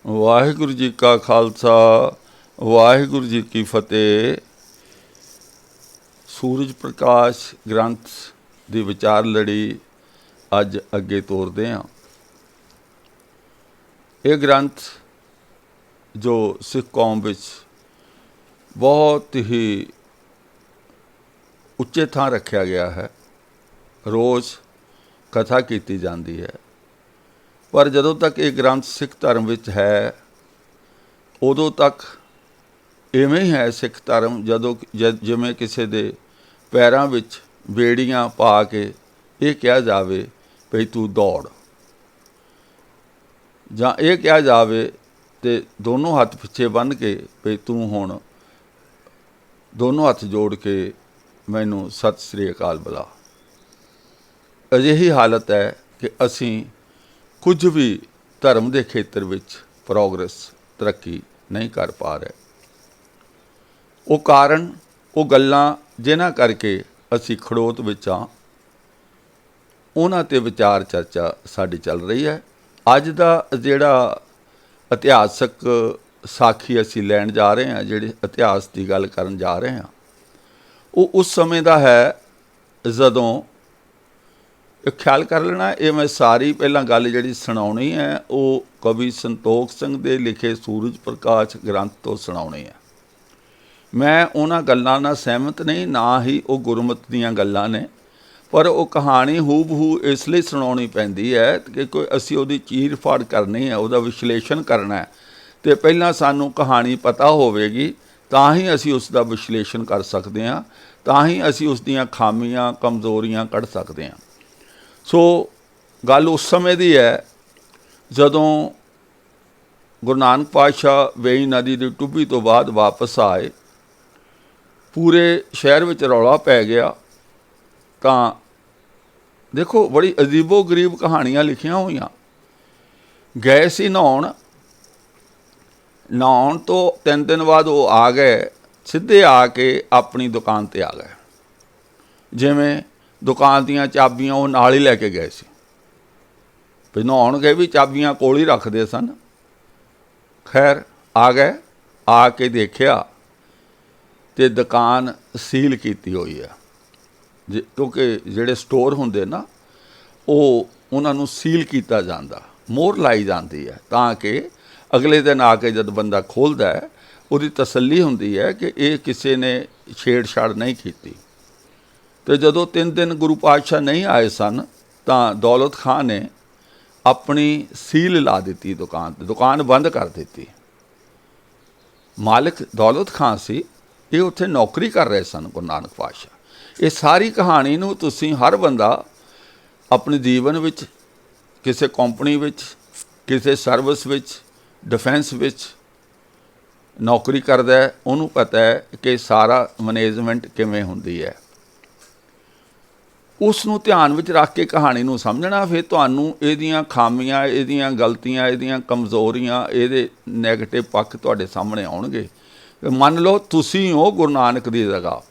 ਵਾਹਿਗੁਰੂ ਜੀ ਕਾ ਖਾਲਸਾ ਵਾਹਿਗੁਰੂ ਜੀ ਕੀ ਫਤਿਹ। ਸੂਰਜ ਪ੍ਰਕਾਸ਼ ਗ੍ਰੰਥ ਦੀ ਵਿਚਾਰ ਲੜੀ ਅੱਜ ਅੱਗੇ ਤੋਰਦੇ ਹਾਂ। ਇਹ ਗ੍ਰੰਥ ਜੋ ਸਿੱਖ ਕੌਮ ਵਿੱਚ ਬਹੁਤ ਹੀ ਉੱਚੇ ਥਾਂ ਰੱਖਿਆ ਗਿਆ ਹੈ, ਰੋਜ਼ ਕਥਾ ਕੀਤੀ ਜਾਂਦੀ ਹੈ। ਪਰ ਜਦੋਂ ਤੱਕ ਇਹ ਗ੍ਰੰਥ ਸਿੱਖ ਧਰਮ ਵਿੱਚ ਹੈ, ਉਦੋਂ ਤੱਕ ਇਵੇਂ ਹੀ ਹੈ ਸਿੱਖ ਧਰਮ ਜਿਵੇਂ ਕਿਸੇ ਦੇ ਪੈਰਾਂ ਵਿੱਚ ਬੇੜੀਆਂ ਪਾ ਕੇ ਇਹ ਕਿਹਾ ਜਾਵੇ ਭਈ ਤੂੰ ਦੌੜ, ਜਾਂ ਇਹ ਕਿਹਾ ਜਾਵੇ ਤੇ ਦੋਨੋਂ ਹੱਥ ਪਿੱਛੇ ਬੰਨ੍ਹ ਕੇ ਭਈ ਤੂੰ ਹੁਣ ਦੋਨੋਂ ਹੱਥ ਜੋੜ ਕੇ ਮੈਨੂੰ ਸਤਿ ਸ੍ਰੀ ਅਕਾਲ ਬੁਲਾ। ਅਜਿਹੀ ਹਾਲਤ ਹੈ ਕਿ ਅਸੀਂ ਕੁਝ ਵੀ ਧਰਮ ਦੇ ਖੇਤਰ ਵਿੱਚ ਪ੍ਰੋਗਰੈਸ ਤਰੱਕੀ ਨਹੀਂ ਕਰ ਪਾ ਰਹੇ। ਉਹ ਕਾਰਨ, ਉਹ ਗੱਲਾਂ ਜਿਨ੍ਹਾਂ ਕਰਕੇ ਅਸੀਂ ਖੜੋਤ ਵਿੱਚ ਹਾਂ, ਉਹਨਾਂ 'ਤੇ ਵਿਚਾਰ ਚਰਚਾ ਸਾਡੀ ਚੱਲ ਰਹੀ ਹੈ। ਅੱਜ ਦਾ ਜਿਹੜਾ ਇਤਿਹਾਸਕ ਸਾਖੀ ਅਸੀਂ ਲੈਣ ਜਾ ਰਹੇ ਹਾਂ, ਜਿਹੜੇ ਇਤਿਹਾਸ ਦੀ ਗੱਲ ਕਰਨ ਜਾ ਰਹੇ ਹਾਂ, ਉਹ ਉਸ ਸਮੇਂ ਦਾ ਹੈ ਜਦੋਂ, ਇਹ ਖਿਆਲ ਕਰ ਲੈਣਾ, ਇਹ ਮੈਂ ਸਾਰੀ ਪਹਿਲਾਂ ਗੱਲ ਜਿਹੜੀ ਸੁਣਾਉਣੀ ਹੈ ਉਹ ਕਵੀ ਸੰਤੋਖ ਸਿੰਘ ਦੇ ਲਿਖੇ ਸੂਰਜ ਪ੍ਰਕਾਸ਼ ਗ੍ਰੰਥ ਤੋਂ ਸੁਣਾਉਣੀ ਹੈ। ਮੈਂ ਉਹਨਾਂ ਗੱਲਾਂ ਨਾਲ ਸਹਿਮਤ ਨਹੀਂ, ਨਾ ਹੀ ਉਹ ਗੁਰਮਤਿ ਦੀਆਂ ਗੱਲਾਂ ਨੇ, ਪਰ ਉਹ ਕਹਾਣੀ ਹੂਬਹੂ ਇਸ ਲਈ ਸੁਣਾਉਣੀ ਪੈਂਦੀ ਹੈ ਕਿ ਕੋਈ ਅਸੀਂ ਉਹਦੀ ਚੀਰ ਫਾੜ ਕਰਨੀ ਹੈ, ਉਹਦਾ ਵਿਸ਼ਲੇਸ਼ਣ ਕਰਨਾ ਹੈ, ਅਤੇ ਪਹਿਲਾਂ ਸਾਨੂੰ ਕਹਾਣੀ ਪਤਾ ਹੋਵੇਗੀ ਤਾਂ ਹੀ ਅਸੀਂ ਉਸ ਦਾ ਵਿਸ਼ਲੇਸ਼ਣ ਕਰ ਸਕਦੇ ਹਾਂ, ਤਾਂ ਹੀ ਅਸੀਂ ਉਸ ਦੀਆਂ ਖਾਮੀਆਂ ਕਮਜ਼ੋਰੀਆਂ ਕੱਢ ਸਕਦੇ ਹਾਂ। ਸੋ ਗੱਲ ਉਸ ਸਮੇਂ ਦੀ ਹੈ ਜਦੋਂ ਗੁਰੂ ਨਾਨਕ ਪਾਤਸ਼ਾਹ ਵੇਈ ਨਦੀ ਦੀ ਟੁੱਬੀ ਤੋਂ ਬਾਅਦ ਵਾਪਸ ਆਏ, ਪੂਰੇ ਸ਼ਹਿਰ ਵਿੱਚ ਰੌਲਾ ਪੈ ਗਿਆ। ਤਾਂ ਦੇਖੋ, ਬੜੀ ਅਜੀਬੋ ਗਰੀਬ ਕਹਾਣੀਆਂ ਲਿਖੀਆਂ ਹੋਈਆਂ। ਗਏ ਸੀ ਨਹਾਉਣ ਤੋਂ 3 ਦਿਨ ਬਾਅਦ ਉਹ ਆ ਗਏ, ਸਿੱਧੇ ਆ ਕੇ ਆਪਣੀ ਦੁਕਾਨ 'ਤੇ ਆ ਗਏ। ਜਿਵੇਂ ਦੁਕਾਨ ਦੀਆਂ ਚਾਬੀਆਂ ਉਹ ਨਾਲ ਹੀ ਲੈ ਕੇ ਗਏ ਸੀ, ਵੀ ਨਹਾਉਣ ਗਏ ਵੀ ਚਾਬੀਆਂ ਕੋਲ ਹੀ ਰੱਖਦੇ ਸਨ। ਖੈਰ ਆ ਗਏ, ਆ ਕੇ ਦੇਖਿਆ ਤੇ ਦੁਕਾਨ ਸੀਲ ਕੀਤੀ ਹੋਈ ਹੈ। ਕਿਉਂਕਿ ਜਿਹੜੇ ਸਟੋਰ ਹੁੰਦੇ ਨਾ, ਉਹ ਉਹਨਾਂ ਨੂੰ ਸੀਲ ਕੀਤਾ ਜਾਂਦਾ, ਮੋਹਰ ਲਾਈ ਜਾਂਦੀ ਹੈ, ਤਾਂ ਕਿ ਅਗਲੇ ਦਿਨ ਆ ਕੇ ਜਦ ਬੰਦਾ ਖੋਲ੍ਹਦਾ ਹੈ ਉਹਦੀ ਤਸੱਲੀ ਹੁੰਦੀ ਹੈ ਕਿ ਇਹ ਕਿਸੇ ਨੇ ਛੇੜਛਾੜ ਨਹੀਂ ਕੀਤੀ। ਅਤੇ ਜਦੋਂ 3 ਦਿਨ ਗੁਰੂ ਪਾਤਸ਼ਾਹ ਨਹੀਂ ਆਏ ਸਨ ਤਾਂ ਦੌਲਤ ਖਾਂ ਨੇ ਆਪਣੀ ਸੀਲ ਲਾ ਦਿੱਤੀ ਦੁਕਾਨ 'ਤੇ, ਦੁਕਾਨ ਬੰਦ ਕਰ ਦਿੱਤੀ। ਮਾਲਕ ਦੌਲਤ ਖਾਂ ਸੀ, ਇਹ ਉੱਥੇ ਨੌਕਰੀ ਕਰ ਰਹੇ ਸਨ ਗੁਰੂ ਨਾਨਕ ਪਾਤਸ਼ਾਹ। ਇਹ ਸਾਰੀ ਕਹਾਣੀ ਨੂੰ ਤੁਸੀਂ, ਹਰ ਬੰਦਾ ਆਪਣੇ ਜੀਵਨ ਵਿੱਚ ਕਿਸੇ ਕੰਪਨੀ ਵਿੱਚ, ਕਿਸੇ ਸਰਵਿਸ ਵਿੱਚ, ਡਿਫੈਂਸ ਵਿੱਚ ਨੌਕਰੀ ਕਰਦਾ ਹੈ, ਉਹਨੂੰ ਪਤਾ ਹੈ ਕਿ ਸਾਰਾ ਮੈਨੇਜਮੈਂਟ ਕਿਵੇਂ ਹੁੰਦੀ ਹੈ। ਉਸ ਨੂੰ ਧਿਆਨ ਵਿੱਚ ਰੱਖ ਕੇ ਕਹਾਣੀ ਨੂੰ ਸਮਝਣਾ, ਫਿਰ ਤੁਹਾਨੂੰ ਇਹਦੀਆਂ ਖਾਮੀਆਂ, ਇਹਦੀਆਂ ਗਲਤੀਆਂ, ਇਹਦੀਆਂ ਕਮਜ਼ੋਰੀਆਂ, ਇਹਦੇ ਨੈਗੇਟਿਵ ਪੱਖ ਤੁਹਾਡੇ ਸਾਹਮਣੇ ਆਉਣਗੇ। ਮੰਨ ਲਓ ਤੁਸੀਂ ਹੋ ਗੁਰੂ ਨਾਨਕ ਦੀ ਜਗ੍ਹਾ,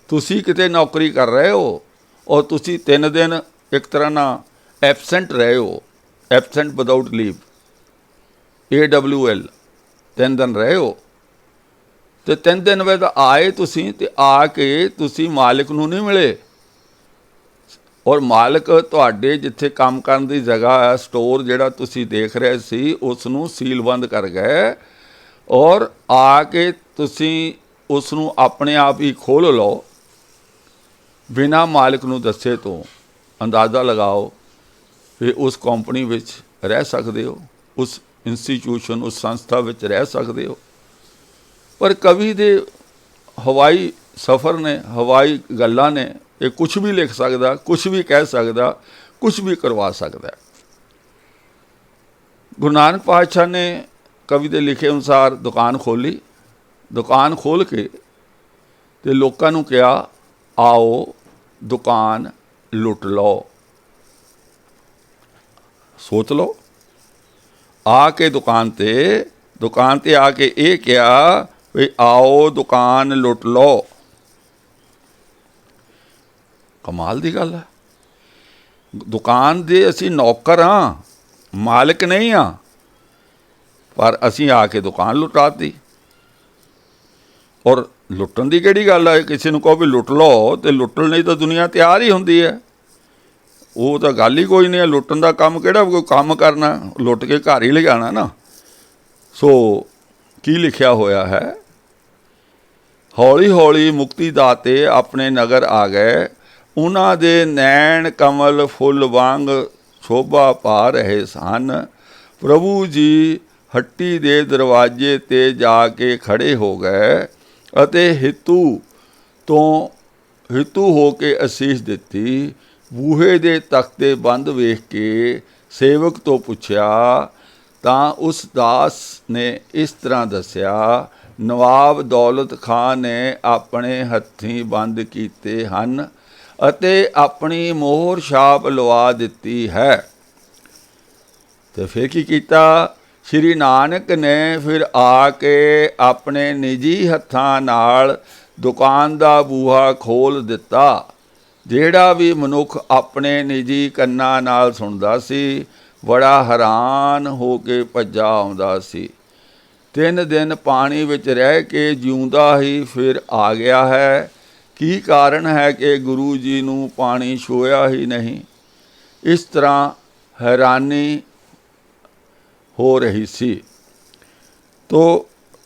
ਤੁਸੀਂ ਕਿਤੇ ਨੌਕਰੀ ਕਰ ਰਹੇ ਹੋ ਔਰ ਤੁਸੀਂ 3 ਦਿਨ ਇੱਕ ਤਰ੍ਹਾਂ ਨਾਲ ਐਬਸੈਂਟ ਰਹੇ ਹੋ, ਐਬਸੈਂਟ ਵਿਦਆਊਟ ਲੀਵ, AWL 3 ਦਿਨ ਰਹੇ ਹੋ, ਅਤੇ 3 ਦਿਨ ਬਾਅਦ ਆਏ ਤੁਸੀਂ, ਅਤੇ ਆ ਕੇ ਤੁਸੀਂ ਮਾਲਿਕ ਨੂੰ ਨਹੀਂ ਮਿਲੇ, ਔਰ ਮਾਲਕ ਤੁਹਾਡੇ ਜਿੱਥੇ ਕੰਮ ਕਰਨ ਦੀ ਜਗ੍ਹਾ ਹੈ, ਸਟੋਰ ਜਿਹੜਾ ਤੁਸੀਂ ਦੇਖ ਰਹੇ ਸੀ, ਉਸ ਨੂੰ ਸੀਲਬੰਦ ਕਰ ਗਏ, ਔਰ ਆ ਕੇ ਤੁਸੀਂ ਉਸ ਨੂੰ ਆਪਣੇ ਆਪ ਹੀ ਖੋਲ੍ਹ ਲਓ ਬਿਨਾਂ ਮਾਲਕ ਨੂੰ ਦੱਸੇ ਤੋਂ। ਅੰਦਾਜ਼ਾ ਲਗਾਓ ਕਿ ਉਸ ਕੰਪਨੀ ਵਿੱਚ ਰਹਿ ਸਕਦੇ ਹੋ, ਉਸ ਇੰਸਟੀਚਿਊਸ਼ਨ, ਉਸ ਸੰਸਥਾ ਵਿੱਚ ਰਹਿ ਸਕਦੇ ਹੋ। ਪਰ ਕਵੀ ਦੇ ਹਵਾਈ ਸਫ਼ਰ ਨੇ, ਹਵਾਈ ਗੱਲਾਂ ਨੇ, ਇਹ ਕੁਛ ਵੀ ਲਿਖ ਸਕਦਾ, ਕੁਛ ਵੀ ਕਹਿ ਸਕਦਾ, ਕੁਛ ਵੀ ਕਰਵਾ ਸਕਦਾ। ਗੁਰੂ ਨਾਨਕ ਪਾਤਸ਼ਾਹ ਨੇ ਕਵੀ ਦੇ ਲਿਖੇ ਅਨੁਸਾਰ ਦੁਕਾਨ ਖੋਲ੍ਹੀ, ਦੁਕਾਨ ਖੋਲ੍ਹ ਕੇ ਅਤੇ ਲੋਕਾਂ ਨੂੰ ਕਿਹਾ, ਆਓ ਦੁਕਾਨ ਲੁੱਟ ਲਓ। ਸੋਚ ਲਓ, ਆ ਕੇ ਦੁਕਾਨ 'ਤੇ ਆ ਕੇ ਇਹ ਕਿਹਾ ਵੀ ਆਓ ਦੁਕਾਨ ਲੁੱਟ ਲਓ। ਕਮਾਲ ਦੀ ਗੱਲ ਹੈ। ਦੁਕਾਨ ਦੇ ਅਸੀਂ ਨੌਕਰ ਹਾਂ, ਮਾਲਕ ਨਹੀਂ ਹਾਂ, पर असीं आके दुकान लुटाती। और लुट्टण की किहड़ी गल है, किसी नूं कहो भी लुट लो तो लुट्टण लई तो दुनिया तैयार ही हुंदी है। वो तो गल ही कोई नहीं है। लुट्टण का काम किहड़ा कोई काम करना, लुट के घर ही ले जाना ना। सो की लिखिया होया है, हौली हौली मुक्ति दाते अपने नगर आ गए, उन्हां दे नैन कमल फुੱਲ वांग शोभा पा रहे सन। प्रभु जी हट्टी दे दरवाजे ते जाके खड़े हो गए अते हितू हो के असीस दिती। बूहे दे तख्ते बंद वेख के सेवक तो पुछया तां उस दास ने इस तरह दस्या, नवाब दौलत खां ने अपने हत्थीं बंद कीते हन अते अपनी मोहर छाप लवा दिती है। तो फिर की कीता, श्री नानक ने फिर आके अपने निजी हत्थां नाल दुकान दा बूहा खोल दिता। ਜਿਹੜਾ भी मनुख अपने निजी ਕੰਨਾਂ नाल सुनदा सी बड़ा हैरान हो के भज्जा आउंदा सी। 3 दिन पानी विच रह के जिउंदा ही फिर आ गया है। की कारण है कि गुरु जी नूं पानी छुआ ही नहीं। इस तरह हैरानी हो रही सी। तो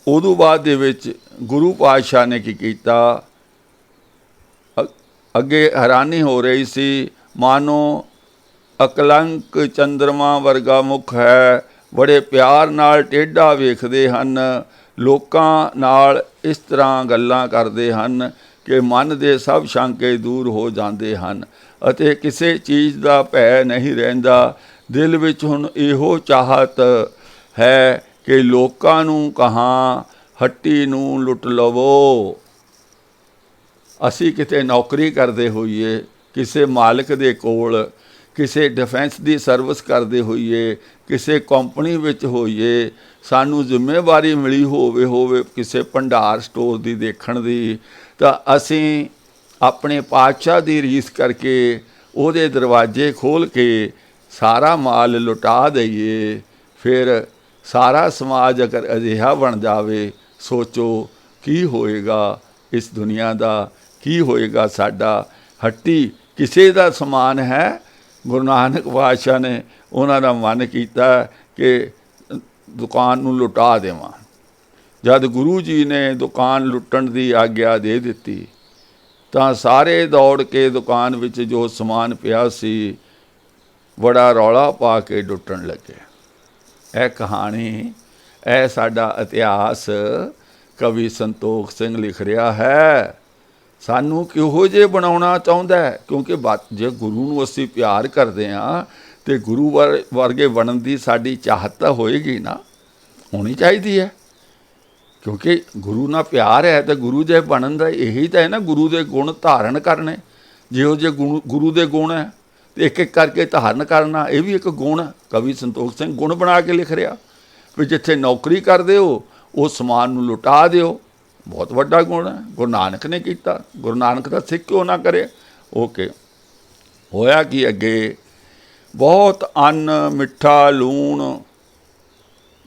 उदों बाद दे विच गुरु पातशाह ने की कीता, अगे हैरानी हो रही सी, मानो अकलंक चंद्रमा वर्गा मुख है, बड़े प्यार नाल टेढ़ा वेखदे हन, लोकां नाल इस तरह गल्लां करदे हन कि मन दे सब शांके दूर हो जाते हैं अते किसी चीज़ का भै नहीं रहिंदा। दिल विच हुण इहो चाहत है कि लोकां नूं कहाँ हट्टी नूं लुट लवो। असी किते नौकरी करते होइए, किसी मालिक दे कोल, किसी डिफेंस की सर्विस करते होइए, किसी कंपनी विच होइए, सानू जिम्मेवारी मिली होवे किसी भंडार स्टोर की देखण दी, तो असी अपने पातशाह की रीस करके उहदे दरवाजे खोल के सारा माल लुटा दईए। फिर सारा समाज अगर अजिहा बन जावे, सोचो की होएगा इस दुनिया का, की होएगा साडा। हट्टी किसी का समान है। गुरु नानक पातशाह ने उन्हां दा मन कीता कि दुकान नूं लुटा देवां। जद गुरु जी ने दुकान लुट्टण की आग्या दे दिती तां सारे दौड़ के दुकान विच जो समान पिया सी बड़ा रौला पा के लुट्टण लगे। यह कहानी, यह साडा इतिहास कवि संतोख सिंह लिख रहा है। सानू किहो जे बनाउणा चाहुंदा है, क्योंकि जे गुरु नूं असीं प्यार करदे हां ते गुरु वर्गे बनन दी साडी चाहत तां होएगी ना, होनी चाहिदी है। क्योंकि गुरु नाल प्यार है तो गुरु जे बनन दा यही तो है ना, गुरु दे गुण धारण करने। जिहो जे गुरु दे गुण है तो एक एक करके धारण करना, यह भी एक गुण है। कवि संतोख सिंह गुण बना के लिख रहा भी जिथे नौकरी करदे हो उस समान नूं लुटा दिओ, बहुत वड्डा गुण है। गुरु नानक ने किया, गुरु नानक का सिख क्यों ना करे। ओके, होया कि अगे बहुत अन्न मिठा लूण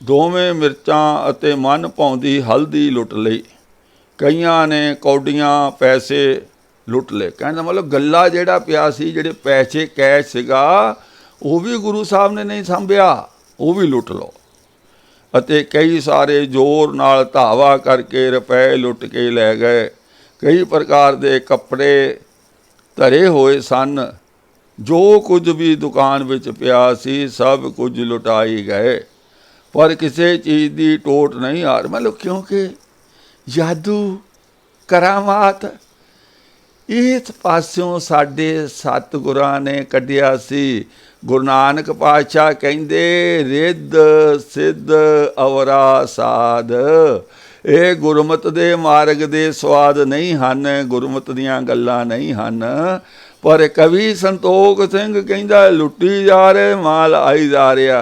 दोवें मिर्चां अते मन पाउंदी हल्दी लुट लई। कईयां ने कौडियां पैसे लुट ले। कहने का मतलब गल्ला जिहड़ा पिया सी, जिहड़े पैसे कैश सीगा वो भी गुरु साहब ने नहीं संभिया, वो भी लुट लो। अते कई सारे जोर नाल धावा करके रुपए लुट के लै गए। कई प्रकार के कपड़े धरे होए सन। जो कुछ भी दुकान विच पिया सी सब कुछ लुटाई गए, पर किसी चीज़ की टोट नहीं हार। मतलब क्योंकि जादू करामात इस पासों साडे सतगुरां ने कढ़िया सी। गुरु नानक पातशाह कहंदे रिद्ध सिद्ध अवरा साध, ये गुरमत दे मार्ग दे स्वाद नहीं हन, गुरमत दियां गल्लां नहीं हन। पर कवि संतोख सिंह कहंदा लुटी जा रहे माल आई जा रहा।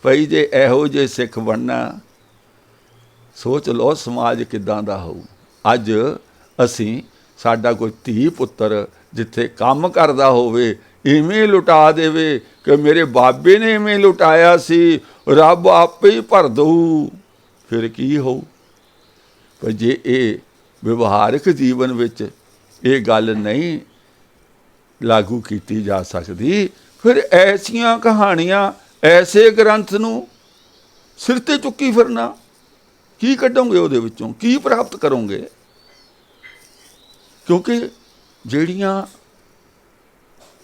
भाई जे इहो जे सिख बनना, सोच लो समाज किदां दा होऊ। अज असीं साडा कोई धी पुत्तर जिथे काम करदा होवे इवें लुटा देवे कि मेरे बाबे ने इवें लुटाया सी, ਰੱਬ ਆਪੇ ਹੀ ਭਰ ਦਊ, ਫਿਰ ਕੀ ਹੋਊ। ਪਰ ਜੇ ਇਹ ਵਿਵਹਾਰਿਕ ਜੀਵਨ ਵਿੱਚ ਇਹ ਗੱਲ ਨਹੀਂ ਲਾਗੂ ਕੀਤੀ ਜਾ ਸਕਦੀ, ਫਿਰ ਐਸੀਆਂ ਕਹਾਣੀਆਂ, ਐਸੇ ਗ੍ਰੰਥ ਨੂੰ ਸਿਰ ਤੇ ਚੁੱਕੀ ਫਿਰਨਾ, ਕੀ ਕੱਢੋਗੇ ਉਹਦੇ ਵਿੱਚੋਂ, ਕੀ ਪ੍ਰਾਪਤ ਕਰੋਗੇ। ਕਿਉਂਕਿ ਜਿਹੜੀਆਂ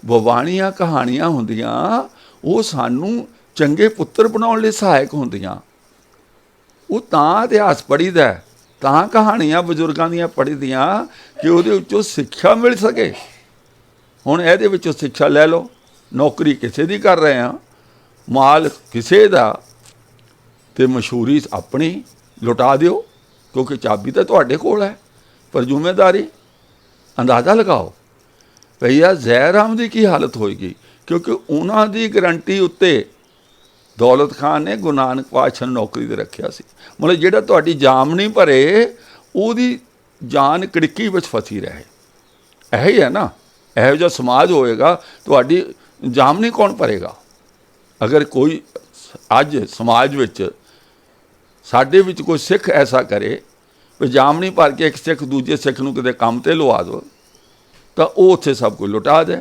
ਬਵਾਣੀਆਂ ਕਹਾਣੀਆਂ ਹੁੰਦੀਆਂ ਉਹ ਸਾਨੂੰ ਚੰਗੇ ਪੁੱਤਰ ਬਣਾਉਣ ਲਈ ਸਹਾਇਕ ਹੁੰਦੀਆਂ। ਉਹ ਤਾਂ ਇਤਿਹਾਸ ਪੜ੍ਹੀਦਾ, ਤਾਂ ਕਹਾਣੀਆਂ ਬਜ਼ੁਰਗਾਂ ਦੀਆਂ ਪੜ੍ਹੀਦੀਆਂ ਕਿ ਉਹਦੇ ਵਿੱਚੋਂ ਸਿੱਖਿਆ ਮਿਲ ਸਕੇ। ਹੁਣ ਇਹਦੇ ਵਿੱਚੋਂ ਸਿੱਖਿਆ ਲੈ ਲਓ, ਨੌਕਰੀ ਕਿਸੇ ਦੀ ਕਰ ਰਹੇ ਹਾਂ, ਮਾਲ ਕਿਸੇ ਦਾ, ਤੇ ਮਸ਼ਹੂਰੀ ਆਪਣੀ ਲੁਟਾ ਦਿਓ, ਕਿਉਂਕਿ ਚਾਬੀ ਤਾਂ ਤੁਹਾਡੇ ਕੋਲ ਹੈ, ਪਰ ਜ਼ਿੰਮੇਦਾਰੀ ਅੰਦਾਜ਼ਾ ਲਗਾਓ ਭਈਆ ਜ਼ੈ ਰਾਮ ਦੀ ਕੀ ਹਾਲਤ ਹੋਏਗੀ। ਕਿਉਂਕਿ ਉਹਨਾਂ ਦੀ ਗਰੰਟੀ ਉੱਤੇ ਦੌਲਤ ਖਾਨ ਨੇ ਗੁਰੂ ਨਾਨਕ ਪਾਤਸ਼ਾਹ ਨੂੰ ਨੌਕਰੀ 'ਤੇ ਰੱਖਿਆ ਸੀ। ਮਤਲਬ ਜਿਹੜਾ ਤੁਹਾਡੀ ਜਾਮ ਨਹੀਂ ਭਰੇ, ਉਹਦੀ ਜਾਨ ਕੜਿੱਕੀ ਵਿੱਚ ਫਸੀ ਰਹੇ। ਇਹੋ ਹੀ ਹੈ ਨਾ, ਇਹੋ ਜਿਹਾ ਸਮਾਜ ਹੋਏਗਾ, ਤੁਹਾਡੀ ਜਾਮ ਨਹੀਂ ਕੌਣ ਭਰੇਗਾ। ਅਗਰ ਕੋਈ ਅੱਜ ਸਮਾਜ ਵਿੱਚ ਸਾਡੇ ਵਿੱਚ ਕੋਈ ਸਿੱਖ ਐਸਾ ਕਰੇ ਵੀ ਜਾਮ ਨਹੀਂ ਭਰ ਕੇ ਇੱਕ ਸਿੱਖ ਦੂਜੇ ਸਿੱਖ ਨੂੰ ਕਿਤੇ ਕੰਮ 'ਤੇ ਲਵਾ ਦਿਓ, ਤਾਂ ਉਹ ਉੱਥੇ ਸਭ ਕੁਝ ਲੁਟਾ ਦੇ।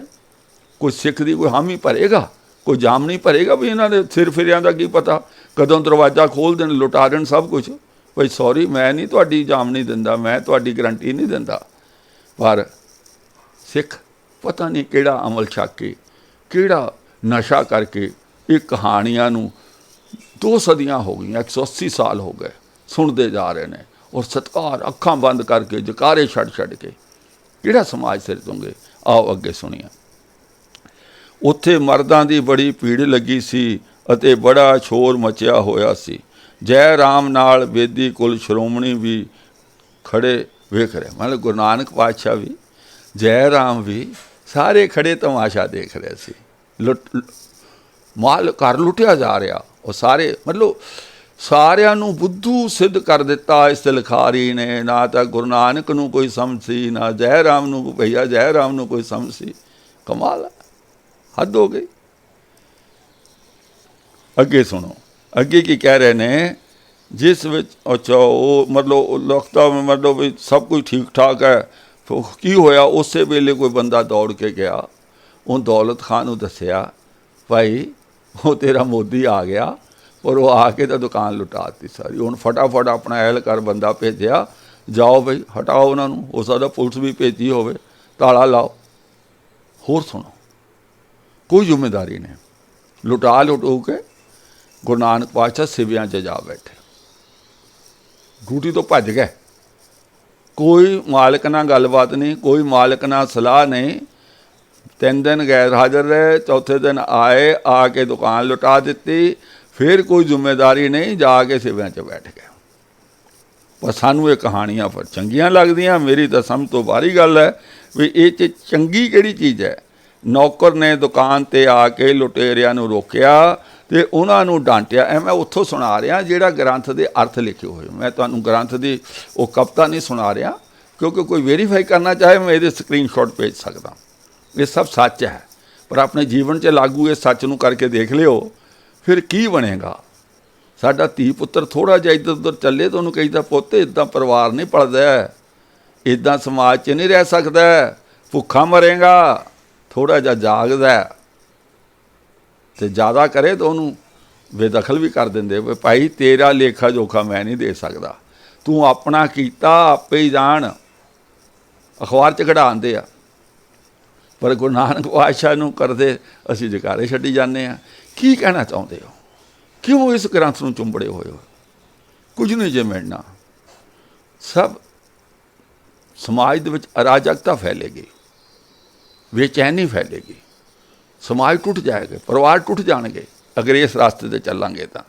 ਕੋਈ ਸਿੱਖ ਦੀ ਕੋਈ ਹਾਮੀ ਭਰੇਗਾ, ਕੋਈ ਜਾਮ ਨਹੀਂ ਭਰੇਗਾ। ਵੀ ਇਹਨਾਂ ਦੇ ਸਿਰ ਫਿਰਿਆਂ ਦਾ ਕੀ ਪਤਾ, ਕਦੋਂ ਦਰਵਾਜ਼ਾ ਖੋਲ੍ਹ ਦੇਣ, ਲੁਟਾ ਦੇਣ ਸਭ ਕੁਝ। ਬਈ ਸੌਰੀ, ਮੈਂ ਨਹੀਂ ਤੁਹਾਡੀ ਜਾਮ ਨਹੀਂ ਦਿੰਦਾ, ਮੈਂ ਤੁਹਾਡੀ ਗਰੰਟੀ ਨਹੀਂ ਦਿੰਦਾ। ਪਰ ਸਿੱਖ ਪਤਾ ਨਹੀਂ ਕਿਹੜਾ ਅਮਲ ਛੱਕ ਕੇ, ਕਿਹੜਾ ਨਸ਼ਾ ਕਰਕੇ ਇਹ ਕਹਾਣੀਆਂ ਨੂੰ 2 ਸਦੀਆਂ ਹੋ ਗਈਆਂ, 180 ਸਾਲ ਹੋ ਗਏ ਸੁਣਦੇ ਜਾ ਰਹੇ ਨੇ। ਔਰ ਸਤਿਕਾਰ ਅੱਖਾਂ ਬੰਦ ਕਰਕੇ, ਜਕਾਰੇ ਛੱਡ ਕੇ ਕਿਹੜਾ ਸਮਾਜ ਸਿਰ ਦੂੰਗੇ। ਆਓ ਅੱਗੇ ਸੁਣੀਏ। ਉੱਥੇ ਮਰਦਾਂ ਦੀ ਬੜੀ ਭੀੜ ਲੱਗੀ ਸੀ ਅਤੇ ਬੜਾ ਸ਼ੋਰ ਮਚਿਆ ਹੋਇਆ ਸੀ। ਜੈ ਰਾਮ ਨਾਲ ਬੇਦੀ ਕੁਲ ਸ਼੍ਰੋਮਣੀ ਵੀ ਖੜੇ ਵੇਖ ਰਹੇ। ਮਤਲਬ ਗੁਰੂ ਨਾਨਕ ਪਾਤਸ਼ਾਹ ਵੀ, ਜੈ ਰਾਮ ਵੀ, ਸਾਰੇ ਖੜੇ ਤਮਾਸ਼ਾ ਦੇਖ ਰਹੇ ਸੀ। ਮਾਲ ਘਰ ਲੁੱਟਿਆ ਜਾ ਰਿਹਾ। ਉਹ ਸਾਰੇ ਮਤਲਬ ਸਾਰਿਆਂ ਨੂੰ ਬੁੱਧੂ ਸਿੱਧ ਕਰ ਦਿੱਤਾ ਇਸ ਲਿਖਾਰੀ ਨੇ। ਨਾ ਤਾਂ ਗੁਰੂ ਨਾਨਕ ਨੂੰ ਕੋਈ ਸਮਝ ਸੀ, ਨਾ ਜੈ ਰਾਮ ਨੂੰ, ਭਈਆ ਜੈ ਰਾਮ ਨੂੰ ਕੋਈ ਸਮਝ ਸੀ। ਕਮਾਲ ਹੈ, ਹੱਦ ਹੋ ਗਈ। ਅੱਗੇ ਸੁਣੋ, ਅੱਗੇ ਕੀ ਕਹਿ ਰਹੇ ਨੇ। ਜਿਸ ਵਿੱਚ ਅੱਛਾ ਉਹ ਮਤਲਬ ਲਖਤਾ ਮਤਲਬ ਵੀ ਸਭ ਕੁਝ ਠੀਕ ਠਾਕ ਹੈ। ਕੀ ਹੋਇਆ, ਉਸੇ ਵੇਲੇ ਕੋਈ ਬੰਦਾ ਦੌੜ ਕੇ ਗਿਆ, ਉਹ ਦੌਲਤ ਖਾਨ ਨੂੰ ਦੱਸਿਆ, ਭਾਈ ਉਹ ਤੇਰਾ ਮੋਦੀ ਆ ਗਿਆ, ਔਰ ਉਹ ਆ ਕੇ ਤਾਂ ਦੁਕਾਨ ਲੁਟਾ ਦਿੱਤੀ ਸਾਰੀ। ਹੁਣ ਫਟਾਫਟ ਆਪਣਾ ਐਹਲਕਾਰ ਬੰਦਾ ਭੇਜਿਆ, ਜਾਓ ਬਈ ਹਟਾਓ ਉਹਨਾਂ ਨੂੰ। ਹੋ ਸਕਦਾ ਪੁਲਿਸ ਵੀ ਭੇਜੀ ਹੋਵੇ, ਤਾਲਾ ਲਾਓ। ਹੋਰ ਸੁਣੋ, ਕੋਈ ਜ਼ਿੰਮੇਦਾਰੀ ਨਹੀਂ। ਲੁਟੂ ਕੇ ਗੁਰੂ ਨਾਨਕ ਪਾਤਸ਼ਾਹ ਸਿਵਿਆਂ 'ਚ ਜਾ ਬੈਠੇ, ਡਿਊਟੀ ਤੋਂ ਭੱਜ ਗਏ। ਕੋਈ ਮਾਲਕ ਨਾਲ ਗੱਲਬਾਤ ਨਹੀਂ, ਕੋਈ ਮਾਲਕ ਨਾਲ ਸਲਾਹ ਨਹੀਂ। 3 ਦਿਨ ਗੈਰ ਹਾਜ਼ਰ ਰਹੇ, ਚੌਥੇ ਦਿਨ ਆਏ, ਆ ਕੇ ਦੁਕਾਨ ਲੁਟਾ ਦਿੱਤੀ। ਫਿਰ ਕੋਈ ਜ਼ਿੰਮੇਦਾਰੀ ਨਹੀਂ, ਜਾ ਕੇ ਸਿਵਿਆਂ 'ਚ ਬੈਠ ਗਏ। ਪਰ ਸਾਨੂੰ ਇਹ ਕਹਾਣੀਆਂ ਪਰ ਚੰਗੀਆਂ ਲੱਗਦੀਆਂ। ਮੇਰੀ ਤਾਂ ਸਮਝ ਤੋਂ ਬਾਹਰੀ ਗੱਲ ਹੈ ਵੀ ਇਹ 'ਚ ਚੰਗੀ ਕਿਹੜੀ ਚੀਜ਼ ਹੈ। ਨੌਕਰ ਨੇ ਦੁਕਾਨ 'ਤੇ ਆ ਕੇ ਲੁਟੇਰਿਆਂ ਨੂੰ ਰੋਕਿਆ ਅਤੇ ਉਹਨਾਂ ਨੂੰ ਡਾਂਟਿਆ। ਇਹ ਮੈਂ ਉੱਥੋਂ ਸੁਣਾ ਰਿਹਾ ਜਿਹੜਾ ਗ੍ਰੰਥ ਦੇ ਅਰਥ ਲਿਖੇ ਹੋਏ। ਮੈਂ ਤੁਹਾਨੂੰ ਗ੍ਰੰਥ ਦੀ ਉਹ ਕਵਿਤਾ ਨਹੀਂ ਸੁਣਾ ਰਿਹਾ, ਕਿਉਂਕਿ ਕੋਈ ਵੈਰੀਫਾਈ ਕਰਨਾ ਚਾਹੇ ਮੈਂ ਇਹਦੇ ਸਕਰੀਨਸ਼ਾਟ ਭੇਜ ਸਕਦਾ। ਇਹ ਸਭ ਸੱਚ ਹੈ, ਪਰ ਆਪਣੇ ਜੀਵਨ 'ਚ ਲਾਗੂ ਇਹ ਸੱਚ ਨੂੰ ਕਰਕੇ ਦੇਖ ਲਿਓ, ਫਿਰ ਕੀ ਬਣੇਗਾ। ਸਾਡਾ ਧੀ ਪੁੱਤਰ ਥੋੜ੍ਹਾ ਜਿਹਾ ਇੱਧਰ ਉੱਧਰ ਚੱਲੇ ਤਾਂ ਉਹਨੂੰ ਕਹੀਦਾ, ਪੁੱਤ ਇੱਦਾਂ ਪਰਿਵਾਰ ਨਹੀਂ ਪਲਦਾ, ਇੱਦਾਂ ਸਮਾਜ 'ਚ ਨਹੀਂ ਰਹਿ ਸਕਦਾ, ਭੁੱਖਾ ਮਰੇਗਾ। ਥੋੜ੍ਹਾ ਜਿਹਾ ਜਾਗਦਾ ਅਤੇ ਜ਼ਿਆਦਾ ਕਰੇ ਤਾਂ ਉਹਨੂੰ ਬੇਦਖਲ ਵੀ ਕਰ ਦਿੰਦੇ। ਵੀ ਭਾਈ ਤੇਰਾ ਲੇਖਾ ਜੋਖਾ ਮੈਂ ਨਹੀਂ ਦੇ ਸਕਦਾ, ਤੂੰ ਆਪਣਾ ਕੀਤਾ ਆਪੇ ਹੀ ਜਾਣ। ਅਖਬਾਰ 'ਚ ਕਢਾਉਂਦੇ ਆ, ਪਰ ਗੁਰੂ ਨਾਨਕ ਪਾਤਸ਼ਾਹ ਨੂੰ ਕਰਦੇ ਅਸੀਂ ਜਕਾਰੇ ਛੱਡੀ ਜਾਂਦੇ ਹਾਂ। ਕੀ ਕਹਿਣਾ ਚਾਹੁੰਦੇ ਹੋ, ਕਿਉਂ ਇਸ ਗ੍ਰੰਥ ਨੂੰ ਚੁੰਬੜੇ ਹੋਏ ਹੋ। ਕੁਝ ਨਹੀਂ ਜੇ ਮਿਲਣਾ। ਸਭ ਸਮਾਜ ਦੇ ਵਿੱਚ ਅਰਾਜਕਤਾ ਫੈਲੇਗੀ, ਬੇਚੈਨੀ ਫੈਲੇਗੀ, ਸਮਾਜ ਟੁੱਟ ਜਾਏਗਾ, ਪਰਿਵਾਰ ਟੁੱਟ ਜਾਣਗੇ ਅਗਰ ਇਸ ਰਸਤੇ 'ਤੇ ਚੱਲਾਂਗੇ ਤਾਂ।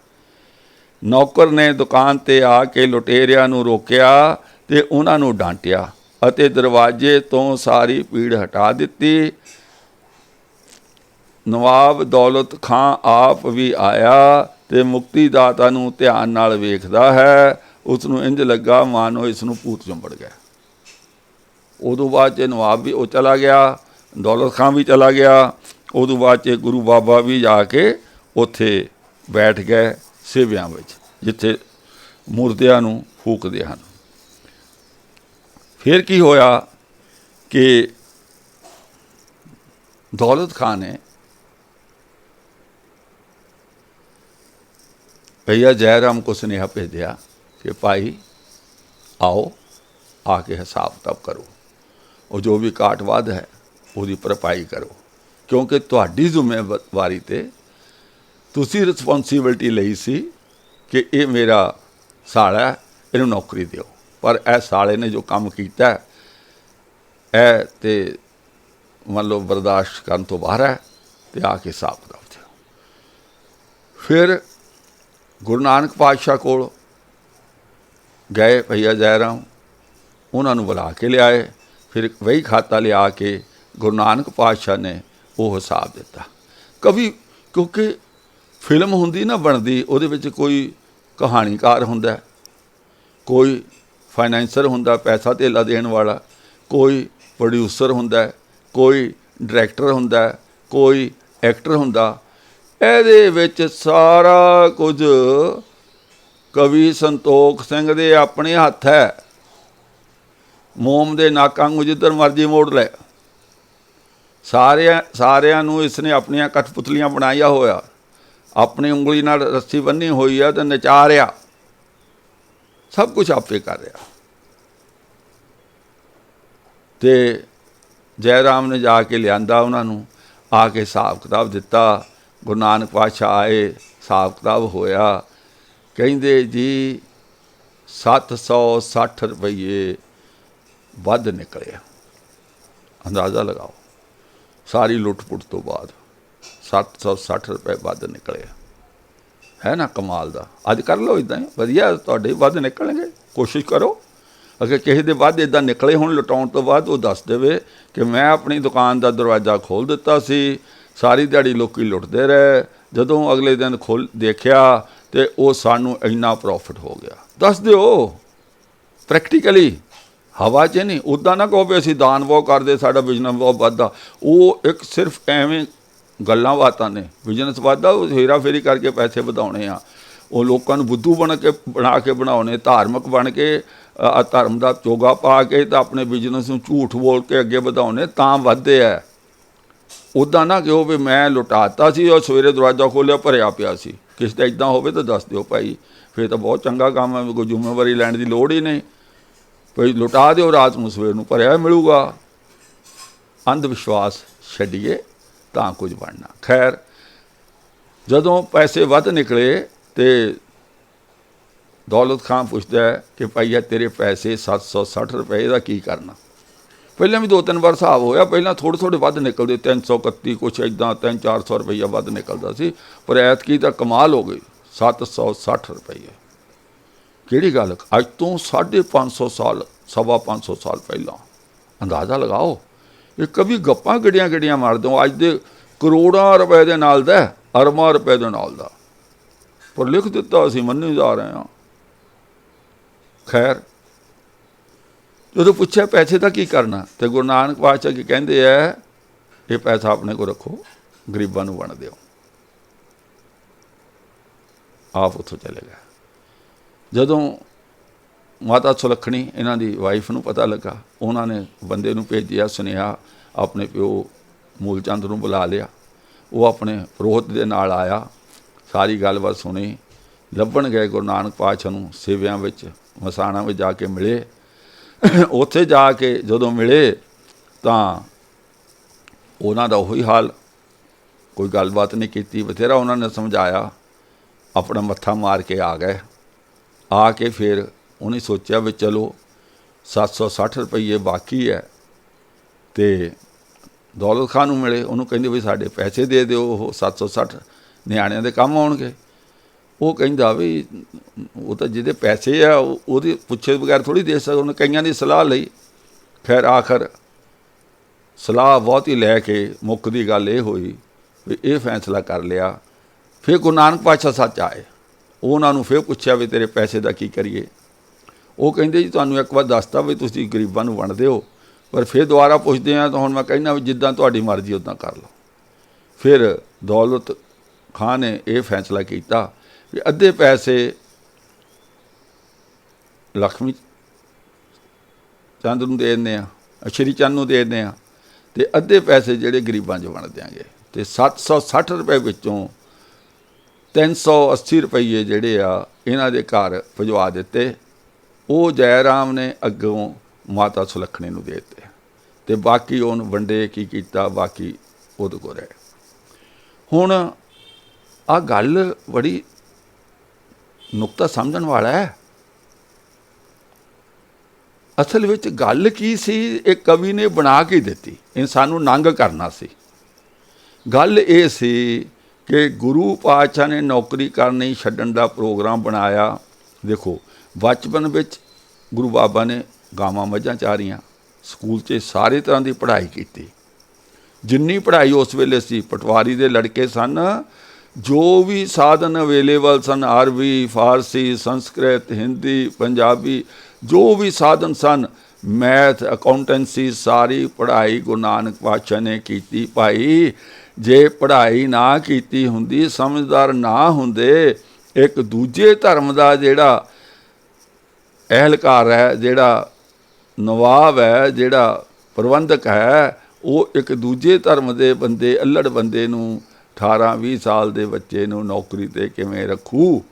ਨੌਕਰ ਨੇ ਦੁਕਾਨ 'ਤੇ ਆ ਕੇ ਲੁਟੇਰਿਆਂ ਨੂੰ ਰੋਕਿਆ ਅਤੇ ਉਹਨਾਂ ਨੂੰ ਡਾਂਟਿਆ ਅਤੇ ਦਰਵਾਜ਼ੇ ਤੋਂ ਸਾਰੀ ਭੀੜ ਹਟਾ ਦਿੱਤੀ। ਨਵਾਬ ਦੌਲਤ ਖਾਂ ਆਪ ਵੀ ਆਇਆ ਅਤੇ ਮੁਕਤੀ ਦਾਤਾ ਨੂੰ ਧਿਆਨ ਨਾਲ ਵੇਖਦਾ ਹੈ। ਉਸ ਨੂੰ ਇੰਝ ਲੱਗਾ ਮਾਨੋ ਇਸ ਨੂੰ ਭੂਤ ਚੁੰਬੜ ਗਿਆ। ਉਦੋਂ ਬਾਅਦ 'ਚ ਨਵਾਬ ਵੀ ਉਹ ਚਲਾ ਗਿਆ, ਦੌਲਤ ਖਾਂ ਵੀ ਚਲਾ ਗਿਆ। ਉਦੋਂ ਬਾਅਦ 'ਚ ਗੁਰੂ ਬਾਬਾ ਵੀ ਜਾ ਕੇ ਉੱਥੇ ਬੈਠ ਗਏ ਸੇਵਿਆਂ ਵਿੱਚ, ਜਿੱਥੇ ਮੁਰਦਿਆਂ ਨੂੰ ਫੂਕਦੇ ਹਨ। ਫਿਰ ਕੀ ਹੋਇਆ ਕਿ ਦੌਲਤ ਖਾਂ ਨੇ भैया जयराम को स्नेहा भेजा कि भाई आओ आके हिसाब किताब करो और जो भी काटवाद है उसकी भरपाई करो, क्योंकि तुहाडी जिम्मेवारी ते तुसी रिस्पोंसिबिलिटी लई सी कि ये मेरा साला है, इहनूं नौकरी दिओ, पर ए साले ने जो काम कीता है ते मान लो बर्दाश्त करन तो बाहर है, ते आके हिसाब किताब दिओ। फिर गुरु नानक पातशाह कोल गए भैया जयराम, उन्होंने बुला के लियाए। फिर वही खाता लिया के गुरु नानक पातशाह ने वो हिसाब दिता। कभी क्योंकि फिल्म हुंदी ना बनती, उहदे विच कोई कहानीकार हुंदा, कोई फाइनैंसर हुंदा पैसा धेला देण वाला, कोई प्रोड्यूसर हुंदा, कोई डायरैक्टर हुंदा, कोई एक्टर हुंदा। ਇਹਦੇ ਵਿੱਚ ਸਾਰਾ ਕੁਝ ਕਵੀ ਸੰਤੋਖ ਸਿੰਘ ਦੇ ਆਪਣੇ ਹੱਥ ਹੈ। ਮੋਮ ਦੇ ਨਾਕਾਂ ਨੂੰ ਜਿੱਧਰ ਮਰਜੀ ਮੋੜ ਲੈ, ਸਾਰਿਆਂ ਨੂੰ ਇਸਨੇ ਆਪਣੀਆਂ ਕਠਪੁਤਲੀਆਂ ਬਣਾਇਆ ਹੋਇਆ, ਆਪਣੀ ਉਂਗਲੀ ਨਾਲ ਰੱਸੀ ਬੰਨੀ ਹੋਈ ਆ ਤੇ ਨਚਾ ਰਿਹਾ, ਸਭ ਕੁਝ ਆਪੇ ਕਰ ਰਿਹਾ। ਤੇ ਜੈਰਾਮ ਨੇ ਜਾ ਕੇ ਲਿਆਂਦਾ, ਉਹਨਾਂ ਨੂੰ ਆ ਕੇ ਹਿਸਾਬ ਕਿਤਾਬ ਦਿੱਤਾ। गुरु नानक पातशाह आए, हिसाब किताब होया, कहिंदे जी 760 रुपये वध निकले। अंदाज़ा लगाओ, सारी लुट पुट तो बाद 760 रुपये वध निकले। है ना कमाल दा। अज कर लो इदा ही वधिया, तुहाडे वध निकलणगे, कोशिश करो। अगर किसी के वध इदा निकले होण लुटाउण तो बाद, वो दस देवे कि मैं अपनी दुकान का दरवाज़ा खोल दिता सी, सारी दिहाड़ी लोग लुटते रहे, जदों अगले दिन खोल देखिया तो वो सानू इन्ना प्रॉफिट हो गया। दस दिओ प्रैक्टिकली, हवा च नहीं। उदा ना कहो भी असीं दान बहुत करते, साडा बिजनेस बहुत वधदा। वो एक सिर्फ एवें गल्लां बातां ने। बिजनेस वधदा हेरा फेरी करके पैसे वधाउणे आ, वो लोगों नूं बुद्धू बना के बनाउने, धार्मिक बन के धर्म का चोगा पा के तो अपने बिजनेस नूं झूठ बोल के अगे वधाउने, तां वधदे है। उदा ना कहो भी मैं लुटाता सी और सवेरे दरवाजा खोलिया भरिया पिया सी। किस दा इदां होवे तो दस दिओ भाई, फिर तो बहुत चंगा काम है, कोई जिम्मेवारी लैण की लोड़ ही नहीं। भाई लुटा दिओ, रात नूं सवेर नूं भरिया मिलूगा। अंध विश्वास छड्डिए तां कुछ बनना। खैर जदों पैसे वध निकले तो दौलत खां पुछदा है कि भाई तेरे पैसे 760 रुपये का की करना। पहले भी 2-3 बार हिसाब होया, पहले थोड़े थोड़े वध निकलते, 331 कुछ इदा 300-400 रुपया वध निकलता सी, पर ऐतकी तो कमाल हो गई 760 रुपये। किहड़ी गल, अज तो 550 साल 550 साल पहला। अंदाज़ा लगाओ, ये कभी गप्पां गड्डियां मार दो, अज दे करोड़ों रुपए के नाल दा, अरबां रुपए के नाल दा, पर लिख दिता असीं मन्नी जा रहे हैं। खैर जो पूछा पैसे का की करना, तो गुरु नानक पातशाह की कहते हैं ये पैसा अपने को रखो, गरीबों को वंड दिओ। आप उत्थों चले गए। जदों माता सुलखणी इन्हां दी वाइफ नूं पता लगा, उन्होंने बंदे नूं भेजिया सुनेहा, अपने प्यो मूलचंद नूं बुला लिया। वो अपने पुरोहित दे नाल आया, सारी गलबात सुनी, लभण गए गुरु नानक पातशाह नूं सेवियां विच मसाणा में जाके मिले। उत्थे जाके जदों मिले तां उन्हां दा उही हाल, कोई गलबात नहीं की, बथेरा उन्होंने समझाया, अपना मत्था मार के आ गए। आके फिर उन्हें सोचा भी चलो 760 रुपये बाकी है, तो दौलत खां नूं मिले, उन्होंने कहंदे भी साडे पैसे दे दिओ, 760 निआणिਆਂ ਦੇ ਕੰਮ ਆਉਣਗੇ। वो कहता भी वो तो जिहदे पैसे आ वो पुछे बगैर थोड़ी दे सकदा, उन्हें कईयां दी सलाह लई। खैर आखिर सलाह बहुत ही लैके मुक्कदी गल ये होई भी ये फैसला कर लिया। फिर गुरु नानक पातशाह सच आए, उन्होंने फिर पूछा भी तेरे पैसे का की करिए। वो कहते जी तुहानूं एक बार दसता भी तुसीं गरीबां नूं वंड दिओ, पर फिर दोबारा पुछदे हैं तो हुण मैं कहना भी जिद्दां तुहाडी मर्जी उदां कर लो। फिर दौलत ਖਾਂ ਨੇ ਇਹ ਫੈਸਲਾ ਕੀਤਾ ਵੀ ਅੱਧੇ ਪੈਸੇ ਲక్ష్ਮੀ ਚੰਦ ਨੂੰ ਦੇ ਦਿੰਦੇ ਆ, ਸ਼੍ਰੀ ਚੰਦ ਨੂੰ ਦੇ ਦਿੰਦੇ ਆ, ਅਤੇ ਅੱਧੇ ਪੈਸੇ ਜਿਹੜੇ ਗਰੀਬਾਂ 'ਚ ਵੰਡ ਦਿਆਂਗੇ। ਅਤੇ 760 ਰੁਪਏ ਵਿੱਚੋਂ 380 ਰੁਪਈਏ ਜਿਹੜੇ ਆ ਇਹਨਾਂ ਦੇ ਘਰ ਭਿਜਵਾ ਦਿੱਤੇ। ਉਹ ਜੈ ਰਾਮ ਨੇ ਅੱਗੋਂ ਮਾਤਾ ਸੁਲੱਖਣੀ ਨੂੰ ਦੇ ਦਿੱਤੇ ਅਤੇ ਬਾਕੀ ਉਹਨੂੰ ਵੰਡੇ। ਕੀ ਕੀਤਾ, ਬਾਕੀ ਉਹਦੇ ਕੋਲ ਰਹੇ। ਹੁਣ ਆਹ ਗੱਲ ਬੜੀ ਨੁਕਤਾ ਸਮਝਣ ਵਾਲਾ ਹੈ। ਅਸਲ ਵਿੱਚ ਗੱਲ ਕੀ ਸੀ, ਇਹ ਕਵੀ ਨੇ ਬਣਾ ਕੇ ਦਿੱਤੀ, ਇਨਸਾਨ ਨੂੰ ਨੰਗ ਕਰਨਾ ਸੀ। ਗੱਲ ਇਹ ਸੀ ਕਿ ਗੁਰੂ ਪਾਤਸ਼ਾਹ ਨੇ ਨੌਕਰੀ ਕਰਨੀ ਛੱਡਣ ਦਾ ਪ੍ਰੋਗਰਾਮ ਬਣਾਇਆ। ਦੇਖੋ, ਬਚਪਨ ਵਿੱਚ ਗੁਰੂ ਬਾਬਾ ਨੇ ਗਾਵਾਂ ਮੱਝਾਂ ਚਾਰੀਆਂ, ਸਕੂਲ 'ਚ ਸਾਰੇ ਤਰ੍ਹਾਂ ਦੀ ਪੜ੍ਹਾਈ ਕੀਤੀ। ਜਿੰਨੀ ਪੜ੍ਹਾਈ ਉਸ ਵੇਲੇ ਸੀ, ਪਟਵਾਰੀ ਦੇ ਲੜਕੇ ਸਨ, ਜੋ ਵੀ ਸਾਧਨ ਅਵੇਲੇਬਲ ਸਨ, ਅਰਬੀ, ਫਾਰਸੀ, ਸੰਸਕ੍ਰਿਤ, ਹਿੰਦੀ, ਪੰਜਾਬੀ, ਜੋ ਵੀ ਸਾਧਨ ਸਨ, ਮੈਥ, ਅਕਾਊਂਟੈਂਸੀ, ਸਾਰੀ ਪੜ੍ਹਾਈ ਗੁਰੂ ਨਾਨਕ ਪਾਤਸ਼ਾਹ ਨੇ ਕੀਤੀ। ਭਾਈ, ਜੇ ਪੜ੍ਹਾਈ ਨਾ ਕੀਤੀ ਹੁੰਦੀ, ਸਮਝਦਾਰ ਨਾ ਹੁੰਦੇ, ਇੱਕ ਦੂਜੇ ਧਰਮ ਦਾ ਜਿਹੜਾ ਅਹਿਲਕਾਰ ਹੈ, ਜਿਹੜਾ ਨਵਾਬ ਹੈ, ਜਿਹੜਾ ਪ੍ਰਬੰਧਕ ਹੈ, ਉਹ ਇੱਕ ਦੂਜੇ ਧਰਮ ਦੇ ਬੰਦੇ, ਅੱਲੜ ਬੰਦੇ ਨੂੰ, 18-20 ਸਾਲ ਦੇ ਬੱਚੇ ਨੂੰ ਨੌਕਰੀ 'ਤੇ ਕਿਵੇਂ ਰੱਖੂ।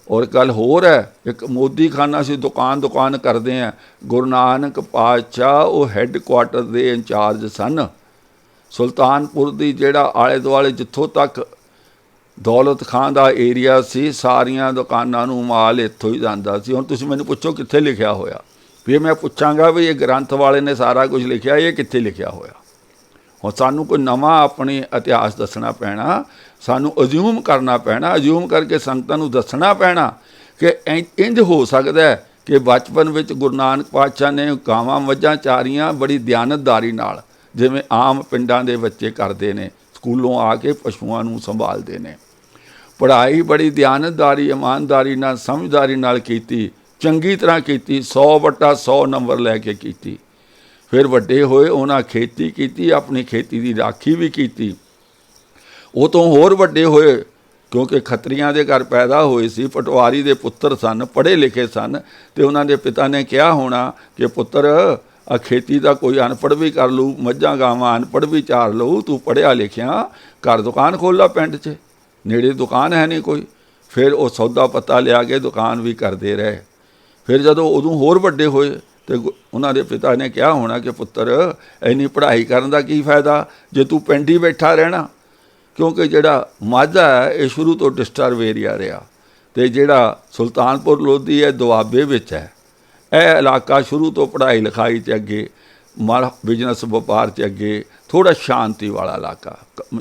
ਔਰ ਗੱਲ ਹੋਰ ਹੈ, ਇੱਕ ਮੋਦੀ ਖਾਨਾ ਸੀ, ਦੁਕਾਨ ਕਰਦੇ ਆ। ਗੁਰੂ ਨਾਨਕ ਪਾਤਸ਼ਾਹ ਉਹ ਹੈੱਡ ਕੁਆਟਰ ਦੇ ਇੰਚਾਰਜ ਸਨ। ਸੁਲਤਾਨਪੁਰ ਦੀ ਜਿਹੜਾ ਆਲੇ ਦੁਆਲੇ ਜਿੱਥੋਂ ਤੱਕ ਦੌਲਤ ਖਾਂ ਦਾ ਏਰੀਆ ਸੀ, ਸਾਰੀਆਂ ਦੁਕਾਨਾਂ ਨੂੰ ਮਾਲ ਇੱਥੋਂ ਹੀ ਜਾਂਦਾ ਸੀ। ਹੁਣ ਤੁਸੀਂ ਮੈਨੂੰ ਪੁੱਛੋ ਕਿੱਥੇ ਲਿਖਿਆ ਹੋਇਆ, ਫਿਰ ਮੈਂ ਪੁੱਛਾਂਗਾ ਵੀ ਇਹ ਗ੍ਰੰਥ ਵਾਲੇ ਨੇ ਸਾਰਾ ਕੁਝ ਲਿਖਿਆ, ਇਹ ਕਿੱਥੇ ਲਿਖਿਆ ਹੋਇਆ। ਹੁਣ ਸਾਨੂੰ ਕੋਈ ਨਵਾਂ ਆਪਣੀ ਇਤਿਹਾਸ ਦੱਸਣਾ ਪੈਣਾ, ਸਾਨੂੰ ਅਜ਼ਿਊਮ ਕਰਨਾ ਪੈਣਾ, ਅਜ਼ਿਊਮ ਕਰਕੇ ਸੰਗਤਾਂ ਨੂੰ ਦੱਸਣਾ ਪੈਣਾ ਕਿ ਇੰਝ ਹੋ ਸਕਦਾ ਹੈ ਕਿ ਬਚਪਨ ਵਿੱਚ ਗੁਰੂ ਨਾਨਕ ਪਾਤਸ਼ਾਹ ਨੇ ਗਾਵਾਂ ਮੱਝਾਂ ਚਾਰੀਆਂ ਬੜੀ ਦਿਆਨਤਦਾਰੀ ਨਾਲ, ਜਿਵੇਂ ਆਮ ਪਿੰਡਾਂ ਦੇ ਬੱਚੇ ਕਰਦੇ ਨੇ, ਸਕੂਲੋਂ ਆ ਕੇ ਪਸ਼ੂਆਂ ਨੂੰ ਸੰਭਾਲਦੇ ਨੇ। ਪੜ੍ਹਾਈ ਬੜੀ ਦਿਆਨਤਦਾਰੀ, ਇਮਾਨਦਾਰੀ ਨਾਲ, ਸਮਝਦਾਰੀ ਨਾਲ ਕੀਤੀ, ਚੰਗੀ ਤਰ੍ਹਾਂ ਕੀਤੀ, 100/100 ਨੰਬਰ ਲੈ ਕੇ ਕੀਤੀ। ਫਿਰ ਵੱਡੇ ਹੋਏ, ਉਹਨਾਂ ਖੇਤੀ ਕੀਤੀ, ਆਪਣੀ ਖੇਤੀ ਦੀ ਰਾਖੀ ਵੀ ਕੀਤੀ। ਉਹ ਤੋਂ ਹੋਰ ਵੱਡੇ ਹੋਏ, ਕਿਉਂਕਿ ਖੱਤਰੀਆਂ ਦੇ ਘਰ ਪੈਦਾ ਹੋਏ ਸੀ, ਪਟਵਾਰੀ ਦੇ ਪੁੱਤਰ ਸਨ, ਪੜ੍ਹੇ ਲਿਖੇ ਸਨ, ਅਤੇ ਉਹਨਾਂ ਦੇ ਪਿਤਾ ਨੇ ਕਿਹਾ ਹੋਣਾ ਕਿ ਪੁੱਤਰ, ਆ ਖੇਤੀ ਦਾ ਕੋਈ ਅਨਪੜ੍ਹ ਵੀ ਕਰ ਲਊ, ਮੱਝਾਂ ਗਾਵਾਂ ਅਨਪੜ੍ਹ ਵੀ ਚਾਰ ਲਊ, ਤੂੰ ਪੜ੍ਹਿਆ ਲਿਖਿਆ, ਘਰ ਦੁਕਾਨ ਖੋਲ੍ਹ ਲਾ ਪਿੰਡ 'ਚ, ਨੇੜੇ ਦੁਕਾਨ ਹੈ ਨਹੀਂ ਕੋਈ। ਫਿਰ ਉਹ ਸੌਦਾ ਪੱਤਾ ਲਿਆ ਕੇ ਦੁਕਾਨ ਵੀ ਕਰਦੇ ਰਹੇ। ਫਿਰ ਜਦੋਂ ਉਦੋਂ ਹੋਰ ਵੱਡੇ ਹੋਏ ਅਤੇ ਉਹਨਾਂ ਦੇ ਪਿਤਾ ਨੇ ਕਿਹਾ ਹੋਣਾ ਕਿ ਪੁੱਤਰ, ਇੰਨੀ ਪੜ੍ਹਾਈ ਕਰਨ ਦਾ ਕੀ ਫਾਇਦਾ ਜੇ ਤੂੰ ਪਿੰਡ ਹੀ ਬੈਠਾ ਰਹਿਣਾ। ਕਿਉਂਕਿ ਜਿਹੜਾ ਮਾਝਾ ਹੈ ਇਹ ਸ਼ੁਰੂ ਤੋਂ ਡਿਸਟਰਬ ਏਰੀਆ ਰਿਹਾ, ਅਤੇ ਜਿਹੜਾ ਸੁਲਤਾਨਪੁਰ ਲੋਧੀ ਹੈ ਦੁਆਬੇ ਵਿੱਚ ਹੈ। ਇਹ ਇਲਾਕਾ ਸ਼ੁਰੂ ਤੋਂ ਪੜ੍ਹਾਈ ਲਿਖਾਈ 'ਚ ਅੱਗੇ, ਬਿਜ਼ਨਸ ਵਪਾਰ 'ਚ ਅੱਗੇ, ਥੋੜ੍ਹਾ ਸ਼ਾਂਤੀ ਵਾਲਾ ਇਲਾਕਾ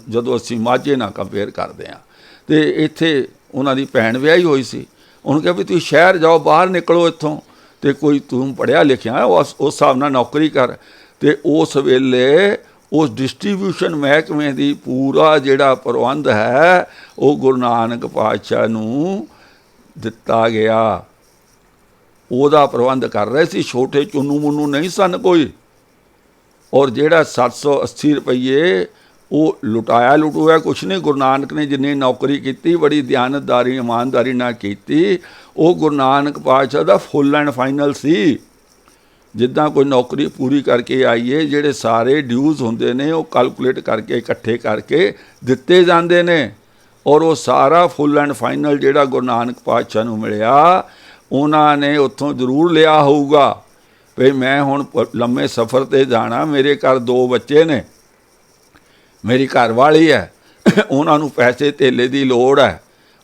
ਜਦੋਂ ਅਸੀਂ ਮਾਝੇ ਨਾਲ ਕੰਪੇਅਰ ਕਰਦੇ ਹਾਂ। ਅਤੇ ਇੱਥੇ ਉਹਨਾਂ ਦੀ ਭੈਣ ਵਿਆਹੀ ਹੋਈ ਸੀ। ਉਹਨੂੰ ਕਿਹਾ ਵੀ ਤੁਸੀਂ ਸ਼ਹਿਰ ਜਾਓ, ਬਾਹਰ ਨਿਕਲੋ ਇੱਥੋਂ, ਅਤੇ ਕੋਈ ਤੂੰ ਪੜ੍ਹਿਆ ਲਿਖਿਆ ਉਸ ਹਿਸਾਬ ਨਾਲ ਨੌਕਰੀ ਕਰ। ਅਤੇ ਉਸ ਵੇਲੇ ਉਸ ਡਿਸਟਰੀਬਿਊਸ਼ਨ ਮਹਿਕਮੇ ਦੀ ਪੂਰਾ ਜਿਹੜਾ ਪ੍ਰਬੰਧ ਹੈ ਉਹ ਗੁਰੂ ਨਾਨਕ ਪਾਤਸ਼ਾਹ ਨੂੰ ਦਿੱਤਾ ਗਿਆ। ਉਹਦਾ ਪ੍ਰਬੰਧ ਕਰ ਰਹੇ ਸੀ, ਛੋਟੇ ਚੁੰਨੂ ਮੁੰਨੂ ਨਹੀਂ ਸਨ ਕੋਈ। ਔਰ ਜਿਹੜਾ 780 ਰੁਪਈਏ ਉਹ ਲੁਟਾਇਆ ਕੁਛ ਨਹੀਂ। ਗੁਰੂ ਨਾਨਕ ਨੇ ਜਿੰਨੀ ਨੌਕਰੀ ਕੀਤੀ ਬੜੀ ਦਿਆਨਤਦਾਰੀ, ਇਮਾਨਦਾਰੀ ਨਾਲ ਕੀਤੀ। ਉਹ ਗੁਰੂ ਨਾਨਕ ਪਾਤਸ਼ਾਹ ਦਾ ਫੁੱਲ ਐਂਡ ਫਾਈਨਲ ਸੀ। ਜਿੱਦਾਂ ਕੋਈ ਨੌਕਰੀ ਪੂਰੀ ਕਰਕੇ ਆਈਏ, ਜਿਹੜੇ ਸਾਰੇ ਡਿਊਜ਼ ਹੁੰਦੇ ਨੇ ਉਹ ਕੈਲਕੂਲੇਟ ਕਰਕੇ ਇਕੱਠੇ ਕਰਕੇ ਦਿੱਤੇ ਜਾਂਦੇ ਨੇ। ਔਰ ਉਹ ਸਾਰਾ ਫੁੱਲ ਐਂਡ ਫਾਈਨਲ ਜਿਹੜਾ ਗੁਰੂ ਨਾਨਕ ਪਾਤਸ਼ਾਹ ਨੂੰ ਮਿਲਿਆ, ਉਹਨਾਂ ਨੇ ਉੱਥੋਂ ਜ਼ਰੂਰ ਲਿਆ ਹੋਊਗਾ ਵੀ ਮੈਂ ਹੁਣ ਲੰਮੇ ਸਫ਼ਰ 'ਤੇ ਜਾਣਾ, ਮੇਰੇ ਘਰ 2 ਬੱਚੇ ਨੇ, ਮੇਰੀ ਘਰਵਾਲੀ ਹੈ, ਉਹਨਾਂ ਨੂੰ ਪੈਸੇ ਧੇਲੇ ਦੀ ਲੋੜ ਹੈ।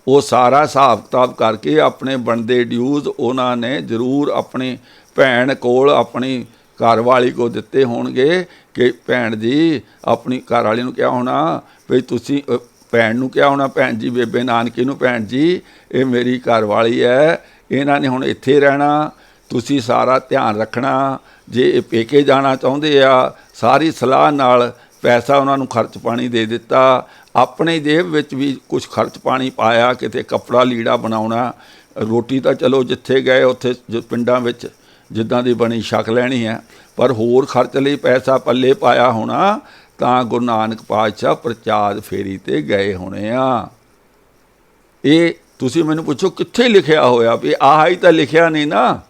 ਉਹ ਸਾਰਾ ਹਿਸਾਬ ਕਿਤਾਬ ਕਰਕੇ ਆਪਣੇ ਬਣਦੇ ਡਿਊਜ਼ ਉਹਨਾਂ ਨੇ ਜ਼ਰੂਰ ਆਪਣੀ ਭੈਣ ਕੋਲ, ਆਪਣੀ ਘਰਵਾਲੀ ਕੋਲ ਦਿੱਤੇ ਹੋਣਗੇ ਕਿ ਭੈਣ ਜੀ, ਆਪਣੀ ਘਰਵਾਲੀ ਨੂੰ ਕਿਹਾ ਹੋਣਾ ਵੀ ਤੁਸੀਂ, ਭੈਣ ਨੂੰ ਕਿਹਾ ਹੋਣਾ, ਭੈਣ ਜੀ, ਬੇਬੇ ਨਾਨਕੀ ਨੂੰ, ਭੈਣ ਜੀ ਇਹ ਮੇਰੀ ਘਰਵਾਲੀ ਹੈ, ਇਹਨਾਂ ਨੇ ਹੁਣ ਇੱਥੇ ਰਹਿਣਾ, ਤੁਸੀਂ ਸਾਰਾ ਧਿਆਨ ਰੱਖਣਾ। ਜੇ ਇਹ ਪੇਕੇ ਜਾਣਾ ਚਾਹੁੰਦੇ ਆ, ਸਾਰੀ ਸਲਾਹ ਨਾਲ ਪੈਸਾ ਉਹਨਾਂ ਨੂੰ ਖਰਚ ਪਾਣੀ ਦੇ ਦਿੱਤਾ। ਆਪਣੇ ਜੇਬ ਵਿੱਚ ਵੀ ਕੁਛ ਖਰਚ ਪਾਣੀ ਪਾਇਆ, ਕਿਤੇ ਕੱਪੜਾ ਲੀੜਾ ਬਣਾਉਣਾ, ਰੋਟੀ ਤਾਂ ਚਲੋ ਜਿੱਥੇ ਗਏ ਉੱਥੇ ਪਿੰਡਾਂ ਵਿੱਚ ਜਿੱਦਾਂ ਦੀ ਬਣੀ ਛਕ ਲੈਣੀ ਹੈ, ਪਰ ਹੋਰ ਖਰਚ ਲਈ ਪੈਸਾ ਪੱਲੇ ਪਾਇਆ ਹੋਣਾ। ਤਾਂ ਗੁਰੂ ਨਾਨਕ ਪਾਤਸ਼ਾਹ ਪ੍ਰਚਾਰ ਫੇਰੀ ਤੇ ਗਏ ਹੋਣੇ ਆ। ਇਹ ਤੁਸੀਂ ਮੈਨੂੰ ਪੁੱਛੋ ਕਿੱਥੇ ਲਿਖਿਆ ਹੋਇਆ ਵੀ ਆਹ ਹੀ ਤਾਂ ਲਿਖਿਆ ਨਹੀਂ ਨਾ।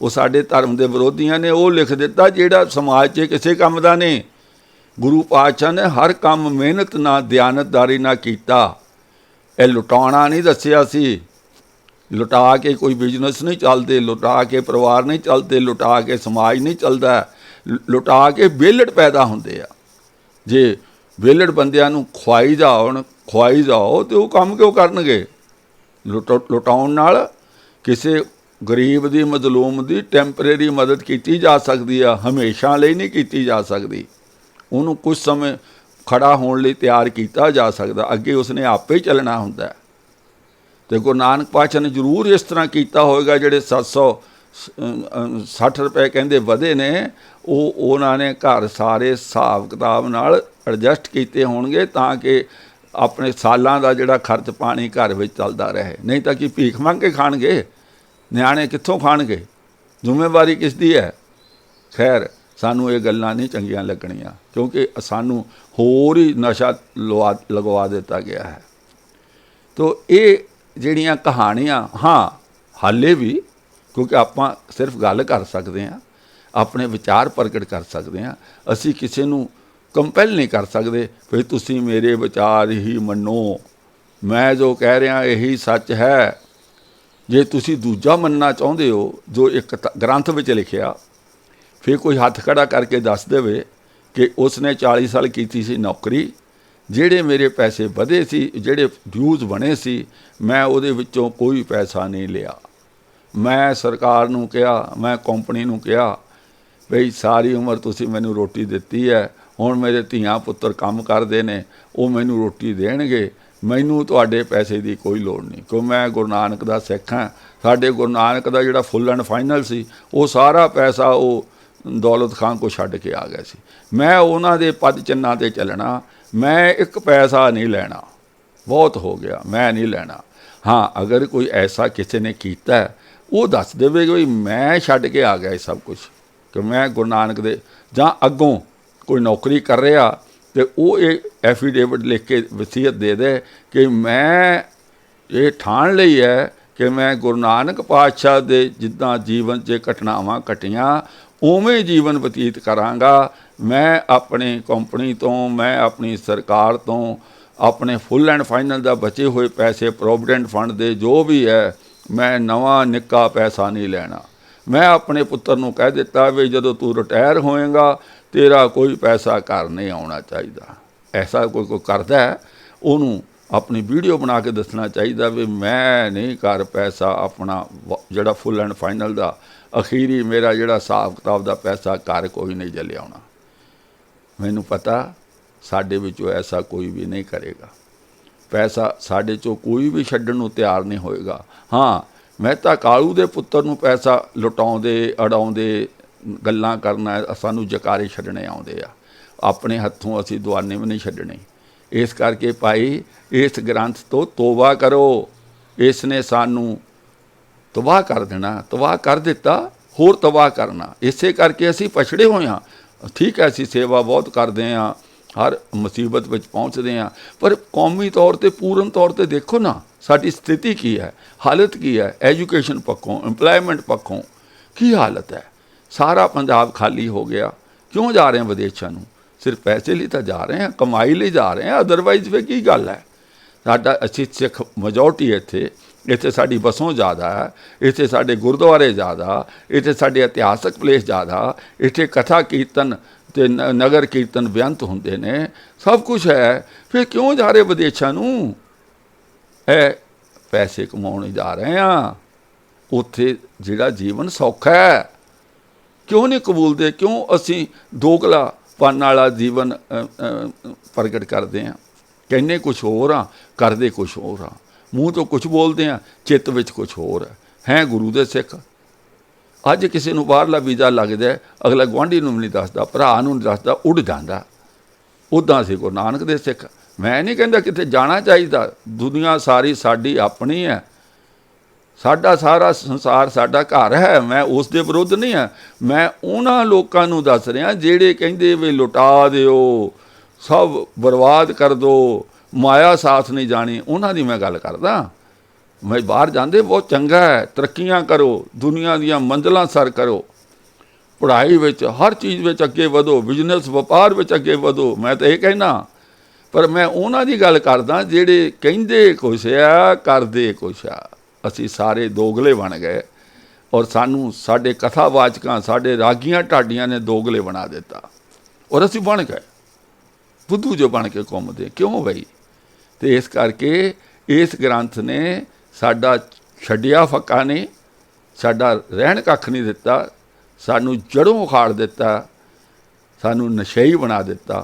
ਉਹ ਸਾਡੇ ਧਰਮ ਦੇ ਵਿਰੋਧੀਆਂ ਨੇ ਉਹ ਲਿਖ ਦਿੱਤਾ ਜਿਹੜਾ ਸਮਾਜ 'ਚ ਕਿਸੇ ਕੰਮ ਦਾ ਨਹੀਂ। ਗੁਰੂ ਪਾਤਸ਼ਾਹ ਨੇ ਹਰ ਕੰਮ ਮਿਹਨਤ ਨਾਲ ਦਿਆਨਤਦਾਰੀ ਨਾਲ ਕੀਤਾ। ਇਹ ਲੁਟਾਉਣਾ ਨਹੀਂ ਦੱਸਿਆ ਸੀ। ਲੁਟਾ ਕੇ ਕੋਈ ਬਿਜ਼ਨਸ ਨਹੀਂ ਚੱਲਦੇ, ਲੁਟਾ ਕੇ ਪਰਿਵਾਰ ਨਹੀਂ ਚੱਲਦੇ, ਲੁਟਾ ਕੇ ਸਮਾਜ ਨਹੀਂ ਚੱਲਦਾ। ਲੁਟਾ ਕੇ ਵਿਹਲੜ ਪੈਦਾ ਹੁੰਦੇ ਆ। ਜੇ ਵਿਹਲੜ ਬੰਦਿਆਂ ਨੂੰ ਖਵਾਈ ਜਾਓ ਤੇ ਉਹ ਕੰਮ ਕਿਉਂ ਕਰਨਗੇ? ਲੁਟਾਉਣ ਨਾਲ ਕਿਸੇ ਗਰੀਬ ਦੀ ਮਜ਼ਲੂਮ ਦੀ ਟੈਂਪਰੇਰੀ ਮਦਦ ਕੀਤੀ ਜਾ ਸਕਦੀ ਆ, ਹਮੇਸ਼ਾ ਲਈ ਨਹੀਂ ਕੀਤੀ ਜਾ ਸਕਦੀ। ਉਹਨੂੰ ਕੁਝ ਸਮੇਂ ਖੜਾ ਹੋਣ ਲਈ ਤਿਆਰ ਕੀਤਾ ਜਾ ਸਕਦਾ, ਅੱਗੇ ਉਸਨੇ ਆਪੇ ਹੀ ਚੱਲਣਾ ਹੁੰਦਾ। ਅਤੇ ਗੁਰੂ ਨਾਨਕ ਪਾਤਸ਼ਾਹ ਨੇ ਜ਼ਰੂਰ ਇਸ ਤਰ੍ਹਾਂ ਕੀਤਾ ਹੋਵੇਗਾ। ਜਿਹੜੇ 760 ਰੁਪਏ ਕਹਿੰਦੇ ਵਧੇ ਨੇ, ਉਹ ਉਹਨਾਂ ਨੇ ਘਰ ਸਾਰੇ ਹਿਸਾਬ ਕਿਤਾਬ ਨਾਲ ਐਡਜਸਟ ਕੀਤੇ ਹੋਣਗੇ ਤਾਂ ਕਿ ਆਪਣੇ ਸਾਲਾਂ ਦਾ ਜਿਹੜਾ ਖਰਚ ਪਾਣੀ ਘਰ ਵਿੱਚ ਚੱਲਦਾ ਰਹੇ। ਨਹੀਂ ਤਾਂ ਕਿ ਭੀਖ ਮੰਗ ਕੇ ਖਾਣਗੇ, ਨਿਆਣੇ ਕਿੱਥੋਂ ਖਾਣਗੇ? ਜ਼ਿੰਮੇਵਾਰੀ ਕਿਸ ਦੀ ਹੈ? ਖੈਰ, ਸਾਨੂੰ ਇਹ ਗੱਲਾਂ ਨਹੀਂ ਚੰਗੀਆਂ ਲੱਗਣੀਆਂ ਕਿਉਂਕਿ ਸਾਨੂੰ ਹੋਰ ਹੀ ਨਸ਼ਾ ਲਗਵਾ ਦਿੱਤਾ ਗਿਆ ਹੈ। ਤੋ ਇਹ ਜਿਹੜੀਆਂ ਕਹਾਣੀਆਂ, ਹਾਂ ਹਾਲੇ ਵੀ, ਕਿਉਂਕਿ ਆਪਾਂ ਸਿਰਫ ਗੱਲ ਕਰ ਸਕਦੇ ਹਾਂ, ਆਪਣੇ ਵਿਚਾਰ ਪ੍ਰਗਟ ਕਰ ਸਕਦੇ ਹਾਂ। ਅਸੀਂ ਕਿਸੇ ਨੂੰ ਕੰਪੈਲ ਨਹੀਂ ਕਰ ਸਕਦੇ ਵੀ ਤੁਸੀਂ ਮੇਰੇ ਵਿਚਾਰ ਹੀ ਮੰਨੋ, ਮੈਂ ਜੋ ਕਹਿ ਰਿਹਾ ਇਹੀ ਸੱਚ ਹੈ। ਜੇ ਤੁਸੀਂ ਦੂਜਾ ਮੰਨਣਾ ਚਾਹੁੰਦੇ ਹੋ ਜੋ ਇੱਕ ਗ੍ਰੰਥ ਵਿੱਚ ਲਿਖਿਆ, ਫਿਰ ਕੋਈ ਹੱਥ ਖੜਾ ਕਰਕੇ ਦੱਸ ਦੇਵੇ ਕਿ ਉਸਨੇ 40 ਸਾਲ ਕੀਤੀ ਸੀ ਨੌਕਰੀ, ਜਿਹੜੇ ਮੇਰੇ ਪੈਸੇ ਵਧੇ ਸੀ, ਜਿਹੜੇ ਡਿਊਜ਼ ਬਣੇ ਸੀ, ਮੈਂ ਉਹਦੇ ਵਿੱਚੋਂ ਕੋਈ ਪੈਸਾ ਨਹੀਂ ਲਿਆ। ਮੈਂ ਸਰਕਾਰ ਨੂੰ ਕਿਹਾ, ਮੈਂ ਕੰਪਨੀ ਨੂੰ ਕਿਹਾ ਬਈ ਸਾਰੀ ਉਮਰ ਤੁਸੀਂ ਮੈਨੂੰ ਰੋਟੀ ਦਿੱਤੀ ਹੈ, ਹੁਣ ਮੇਰੇ ਧੀਆਂ ਪੁੱਤਰ ਕੰਮ ਕਰਦੇ ਨੇ, ਉਹ ਮੈਨੂੰ ਰੋਟੀ ਦੇਣਗੇ, ਮੈਨੂੰ ਤੁਹਾਡੇ ਪੈਸੇ ਦੀ ਕੋਈ ਲੋੜ ਨਹੀਂ ਕਿਉਂ ਮੈਂ ਗੁਰੂ ਨਾਨਕ ਦਾ ਸਿੱਖ ਹਾਂ। ਸਾਡੇ ਗੁਰੂ ਨਾਨਕ ਦਾ ਜਿਹੜਾ ਫੁੱਲ ਐਂਡ ਫਾਈਨਲ ਸੀ, ਉਹ ਸਾਰਾ ਪੈਸਾ ਉਹ ਦੌਲਤ ਖਾਂ ਕੋ ਛੱਡ ਕੇ ਆ ਗਿਆ ਸੀ। ਮੈਂ ਉਹਨਾਂ ਦੇ ਪਦ ਚਿੰਨ੍ਹਾਂ 'ਤੇ ਚੱਲਣਾ, ਮੈਂ ਇੱਕ ਪੈਸਾ ਨਹੀਂ ਲੈਣਾ, ਬਹੁਤ ਹੋ ਗਿਆ, ਮੈਂ ਨਹੀਂ ਲੈਣਾ। ਹਾਂ, ਅਗਰ ਕੋਈ ਐਸਾ ਕਿਸੇ ਨੇ ਕੀਤਾ ਉਹ ਦੱਸ ਦੇਵੇ ਕਿ ਮੈਂ ਛੱਡ ਕੇ ਆ ਗਿਆ ਇਹ ਸਭ ਕੁਛ, ਕਿ ਮੈਂ ਗੁਰੂ ਨਾਨਕ ਦੇ, ਜਾਂ ਅੱਗੋਂ ਕੋਈ ਨੌਕਰੀ ਕਰ ਰਿਹਾ ਅਤੇ ਉਹ ਇਹ ਐਫੀਡੇਵਿਟ ਲਿਖ ਕੇ ਵਸੀਅਤ ਦੇ ਦੇ ਕਿ ਮੈਂ ਇਹ ਠਾਣ ਲਈ ਹੈ ਕਿ ਮੈਂ ਗੁਰੂ ਨਾਨਕ ਪਾਤਸ਼ਾਹ ਦੇ ਜਿੱਦਾਂ ਜੀਵਨ 'ਚ ਘਟਨਾਵਾਂ ਘਟੀਆਂ ਉਵੇਂ ਜੀਵਨ ਬਤੀਤ ਕਰਾਂਗਾ। ਮੈਂ ਆਪਣੀ ਕੰਪਨੀ ਤੋਂ, ਮੈਂ ਆਪਣੀ ਸਰਕਾਰ ਤੋਂ, ਆਪਣੇ ਫੁੱਲ ਐਂਡ ਫਾਈਨਲ ਦਾ ਬਚੇ ਹੋਏ ਪੈਸੇ, ਪ੍ਰੋਵੀਡੈਂਟ ਫੰਡ ਦੇ ਜੋ ਵੀ ਹੈ, ਮੈਂ ਨਵਾਂ ਨਿੱਕਾ ਪੈਸਾ ਨਹੀਂ ਲੈਣਾ। ਮੈਂ ਆਪਣੇ ਪੁੱਤਰ ਨੂੰ ਕਹਿ ਦਿੱਤਾ ਵੀ ਜਦੋਂ ਤੂੰ ਰਿਟਾਇਰ ਹੋਏਗਾ ਤੇਰਾ ਕੋਈ ਪੈਸਾ ਘਰ ਨਹੀਂ ਆਉਣਾ ਚਾਹੀਦਾ। ਐਸਾ ਕੋਈ ਕਰਦਾ ਹੈ, ਉਹਨੂੰ ਆਪਣੀ ਵੀਡੀਓ ਬਣਾ ਕੇ ਦੱਸਣਾ ਚਾਹੀਦਾ ਵੀ ਮੈਂ ਨਹੀਂ ਘਰ ਪੈਸਾ ਆਪਣਾ ਜਿਹੜਾ ਫੁੱਲ ਐਂਡ ਫਾਈਨਲ ਦਾ ਅਖੀਰੀ ਮੇਰਾ ਜਿਹੜਾ ਹਿਸਾਬ ਕਿਤਾਬ ਦਾ ਪੈਸਾ ਘਰ ਕੋਈ ਨਹੀਂ ਚੱਲਿਆ ਆਉਣਾ। ਮੈਨੂੰ ਪਤਾ ਸਾਡੇ ਵਿੱਚੋਂ ਐਸਾ ਕੋਈ ਵੀ ਨਹੀਂ ਕਰੇਗਾ। ਪੈਸਾ ਸਾਡੇ 'ਚੋਂ ਕੋਈ ਵੀ ਛੱਡਣ ਨੂੰ ਤਿਆਰ ਨਹੀਂ ਹੋਏਗਾ। ਹਾਂ, ਮਹਿਤਾ ਕਾਲੂ ਦੇ ਪੁੱਤਰ ਨੂੰ ਪੈਸਾ ਲੁਟਾਉਂਦੇ, ਅੜਾਉਂਦੇ, ਗੱਲਾਂ ਕਰਨਾ, ਸਾਨੂੰ ਜਕਾਰੇ ਛੱਡਣੇ ਆਉਂਦੇ ਆ। ਆਪਣੇ ਹੱਥੋਂ ਅਸੀਂ ਦੁਆਨੇ ਵੀ ਨਹੀਂ ਛੱਡਣੇ। ਇਸ ਕਰਕੇ ਭਾਈ, ਇਸ ਗ੍ਰੰਥ ਤੋਂ ਤੋਬਾ ਕਰੋ। ਇਸ ਨੇ ਸਾਨੂੰ ਤਬਾਹ ਕਰ ਦੇਣਾ, ਤਬਾਹ ਕਰ ਦਿੱਤਾ, ਹੋਰ ਤਬਾਹ ਕਰਨਾ। ਇਸੇ ਕਰਕੇ ਅਸੀਂ ਪਛੜੇ ਹੋਏ ਹਾਂ। ਠੀਕ ਹੈ, ਅਸੀਂ ਸੇਵਾ ਬਹੁਤ ਕਰਦੇ ਹਾਂ, ਹਰ ਮੁਸੀਬਤ ਵਿੱਚ ਪਹੁੰਚਦੇ ਹਾਂ, ਪਰ ਕੌਮੀ ਤੌਰ 'ਤੇ, ਪੂਰਨ ਤੌਰ 'ਤੇ ਦੇਖੋ ਨਾ ਸਾਡੀ ਸਥਿਤੀ ਕੀ ਹੈ, ਹਾਲਤ ਕੀ ਹੈ। ਐਜੂਕੇਸ਼ਨ ਪੱਖੋਂ, ਇੰਪਲਾਇਮੈਂਟ ਪੱਖੋਂ ਕੀ ਹਾਲਤ ਹੈ। ਸਾਰਾ ਪੰਜਾਬ ਖਾਲੀ ਹੋ ਗਿਆ। ਕਿਉਂ ਜਾ ਰਹੇ ਹਾਂ ਵਿਦੇਸ਼ਾਂ ਨੂੰ? ਸਿਰਫ ਪੈਸੇ ਲਈ ਤਾਂ ਜਾ ਰਹੇ ਹਾਂ, ਕਮਾਈ ਲਈ ਜਾ ਰਹੇ ਹਾਂ। ਅਦਰਵਾਈਜ਼ ਫਿਰ ਕੀ ਗੱਲ ਹੈ? ਸਾਡਾ, ਅਸੀਂ ਸਿੱਖ ਮੈਜੋਰਟੀ ਇੱਥੇ ਸਾਡੀ ਬੱਸੋਂ ਜ਼ਿਆਦਾ ਹੈ, ਇੱਥੇ ਸਾਡੇ ਗੁਰਦੁਆਰੇ ਜ਼ਿਆਦਾ, ਇੱਥੇ ਸਾਡੇ ਇਤਿਹਾਸਕ ਪਲੇਸ ਜ਼ਿਆਦਾ, ਇੱਥੇ ਕਥਾ ਕੀਰਤਨ ਅਤੇ ਨਗਰ ਕੀਰਤਨ ਬੇਅੰਤ ਹੁੰਦੇ ਨੇ, ਸਭ ਕੁਛ ਹੈ। ਫਿਰ ਕਿਉਂ ਜਾ ਰਹੇ ਵਿਦੇਸ਼ਾਂ ਨੂੰ? ਇਹ ਪੈਸੇ ਕਮਾਉਣ ਜਾ ਰਹੇ ਹਾਂ। ਉੱਥੇ ਜਿਹੜਾ ਜੀਵਨ ਸੌਖਾ ਹੈ, ਕਿਉਂ ਨਹੀਂ ਕਬੂਲਦੇ? ਕਿਉਂ ਅਸੀਂ ਦੋਗਲਾਪਨ ਵਾਲਾ ਜੀਵਨ ਪ੍ਰਗਟ ਕਰਦੇ ਹਾਂ? ਕਹਿੰਦੇ ਕੁਛ ਹੋਰ ਆ, ਕਰਦੇ ਕੁਛ ਹੋਰ ਆ। ਮੂੰਹ ਤੋਂ ਕੁਛ ਬੋਲਦੇ ਹਾਂ, ਚਿੱਤ ਵਿੱਚ ਕੁਛ ਹੋਰ ਹੈ ਗੁਰੂ ਦੇ ਸਿੱਖ। ਅੱਜ ਕਿਸੇ ਨੂੰ ਬਾਹਰਲਾ ਵੀਜ਼ਾ ਲੱਗਦਾ, ਅਗਲਾ ਗੁਆਂਢੀ ਨੂੰ ਵੀ ਨਹੀਂ ਦੱਸਦਾ, ਭਰਾ ਨੂੰ ਨਹੀਂ ਦੱਸਦਾ, ਉੱਡ ਜਾਂਦਾ। ਉੱਦਾਂ ਅਸੀਂ ਗੁਰੂ ਨਾਨਕ ਦੇ ਸਿੱਖ। ਮੈਂ ਨਹੀਂ ਕਹਿੰਦਾ ਕਿਤੇ ਜਾਣਾ ਚਾਹੀਦਾ, ਦੁਨੀਆ ਸਾਰੀ ਸਾਡੀ ਆਪਣੀ ਹੈ, ਸਾਡਾ ਸਾਰਾ ਸੰਸਾਰ ਸਾਡਾ ਘਰ ਹੈ। ਮੈਂ ਉਸ ਦੇ ਵਿਰੁੱਧ ਨਹੀਂ ਹਾਂ। ਮੈਂ ਉਹਨਾਂ ਲੋਕਾਂ ਨੂੰ ਦੱਸ ਰਿਹਾ ਜਿਹੜੇ ਕਹਿੰਦੇ ਵੀ ਲੁਟਾ ਦਿਓ, सब बर्बाद कर दो, माया साथ नहीं जानी, उन्हां दी मैं गल करदा। मैं बाहर जाते बहुत चंगा है, तरक्कियां करो, दुनिया दीयां मंजिलां सर करो, पढ़ाई विच हर चीज़ विच अगे वधो, बिजनेस वपार विच अगे वधो, मैं तो ये कहना। पर मैं उन्हां दी गल करदा जिहड़े कहिंदे कुछ आ करदे कुछ आ। असीं सारे दोगले बन गए और सानू साडे कथावाचकां साडे रागियां ढाडियां ने दोगले बना दिता और असीं बन गए बुद्धू जो बन के घूमदे। क्यों बई? तो इस करके इस ग्रंथ ने साडा छड्डिया फक्का नहीं, साडा रहन कख नहीं दिता, सानू जड़ों उखाड़ दिता, सानू नशेई बना दिता।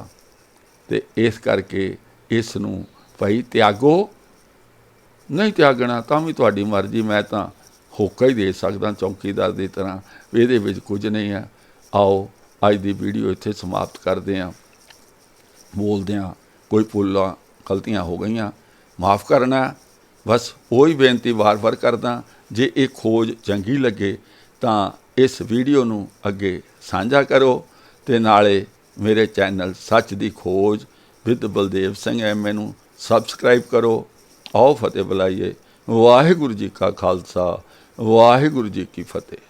तो इस करके इस नू भाई त्यागो, नहीं त्यागना तां भी तुहाडी मर्जी, मैं तो होका ही दे सकदा चौकीदार की तरह, इहदे विच कुछ नहीं है। आओ अज की वीडियो इत्थे समाप्त करते हैं। बोलदे हैं कोई भुल्लां गलतियां हो गई, माफ़ करना। बस वही बेनती बार बार करदा, जे ये खोज चंगी लगे तो इस वीडियो नू अगे साझा करो, ते नाले मेरे चैनल सच दी खोज विद बलदेव सिंह MA नू सबसक्राइब करो। आओ फतेह बुलाइए। वाहिगुरू जी का खालसा, वाहिगुरू जी की फतेह।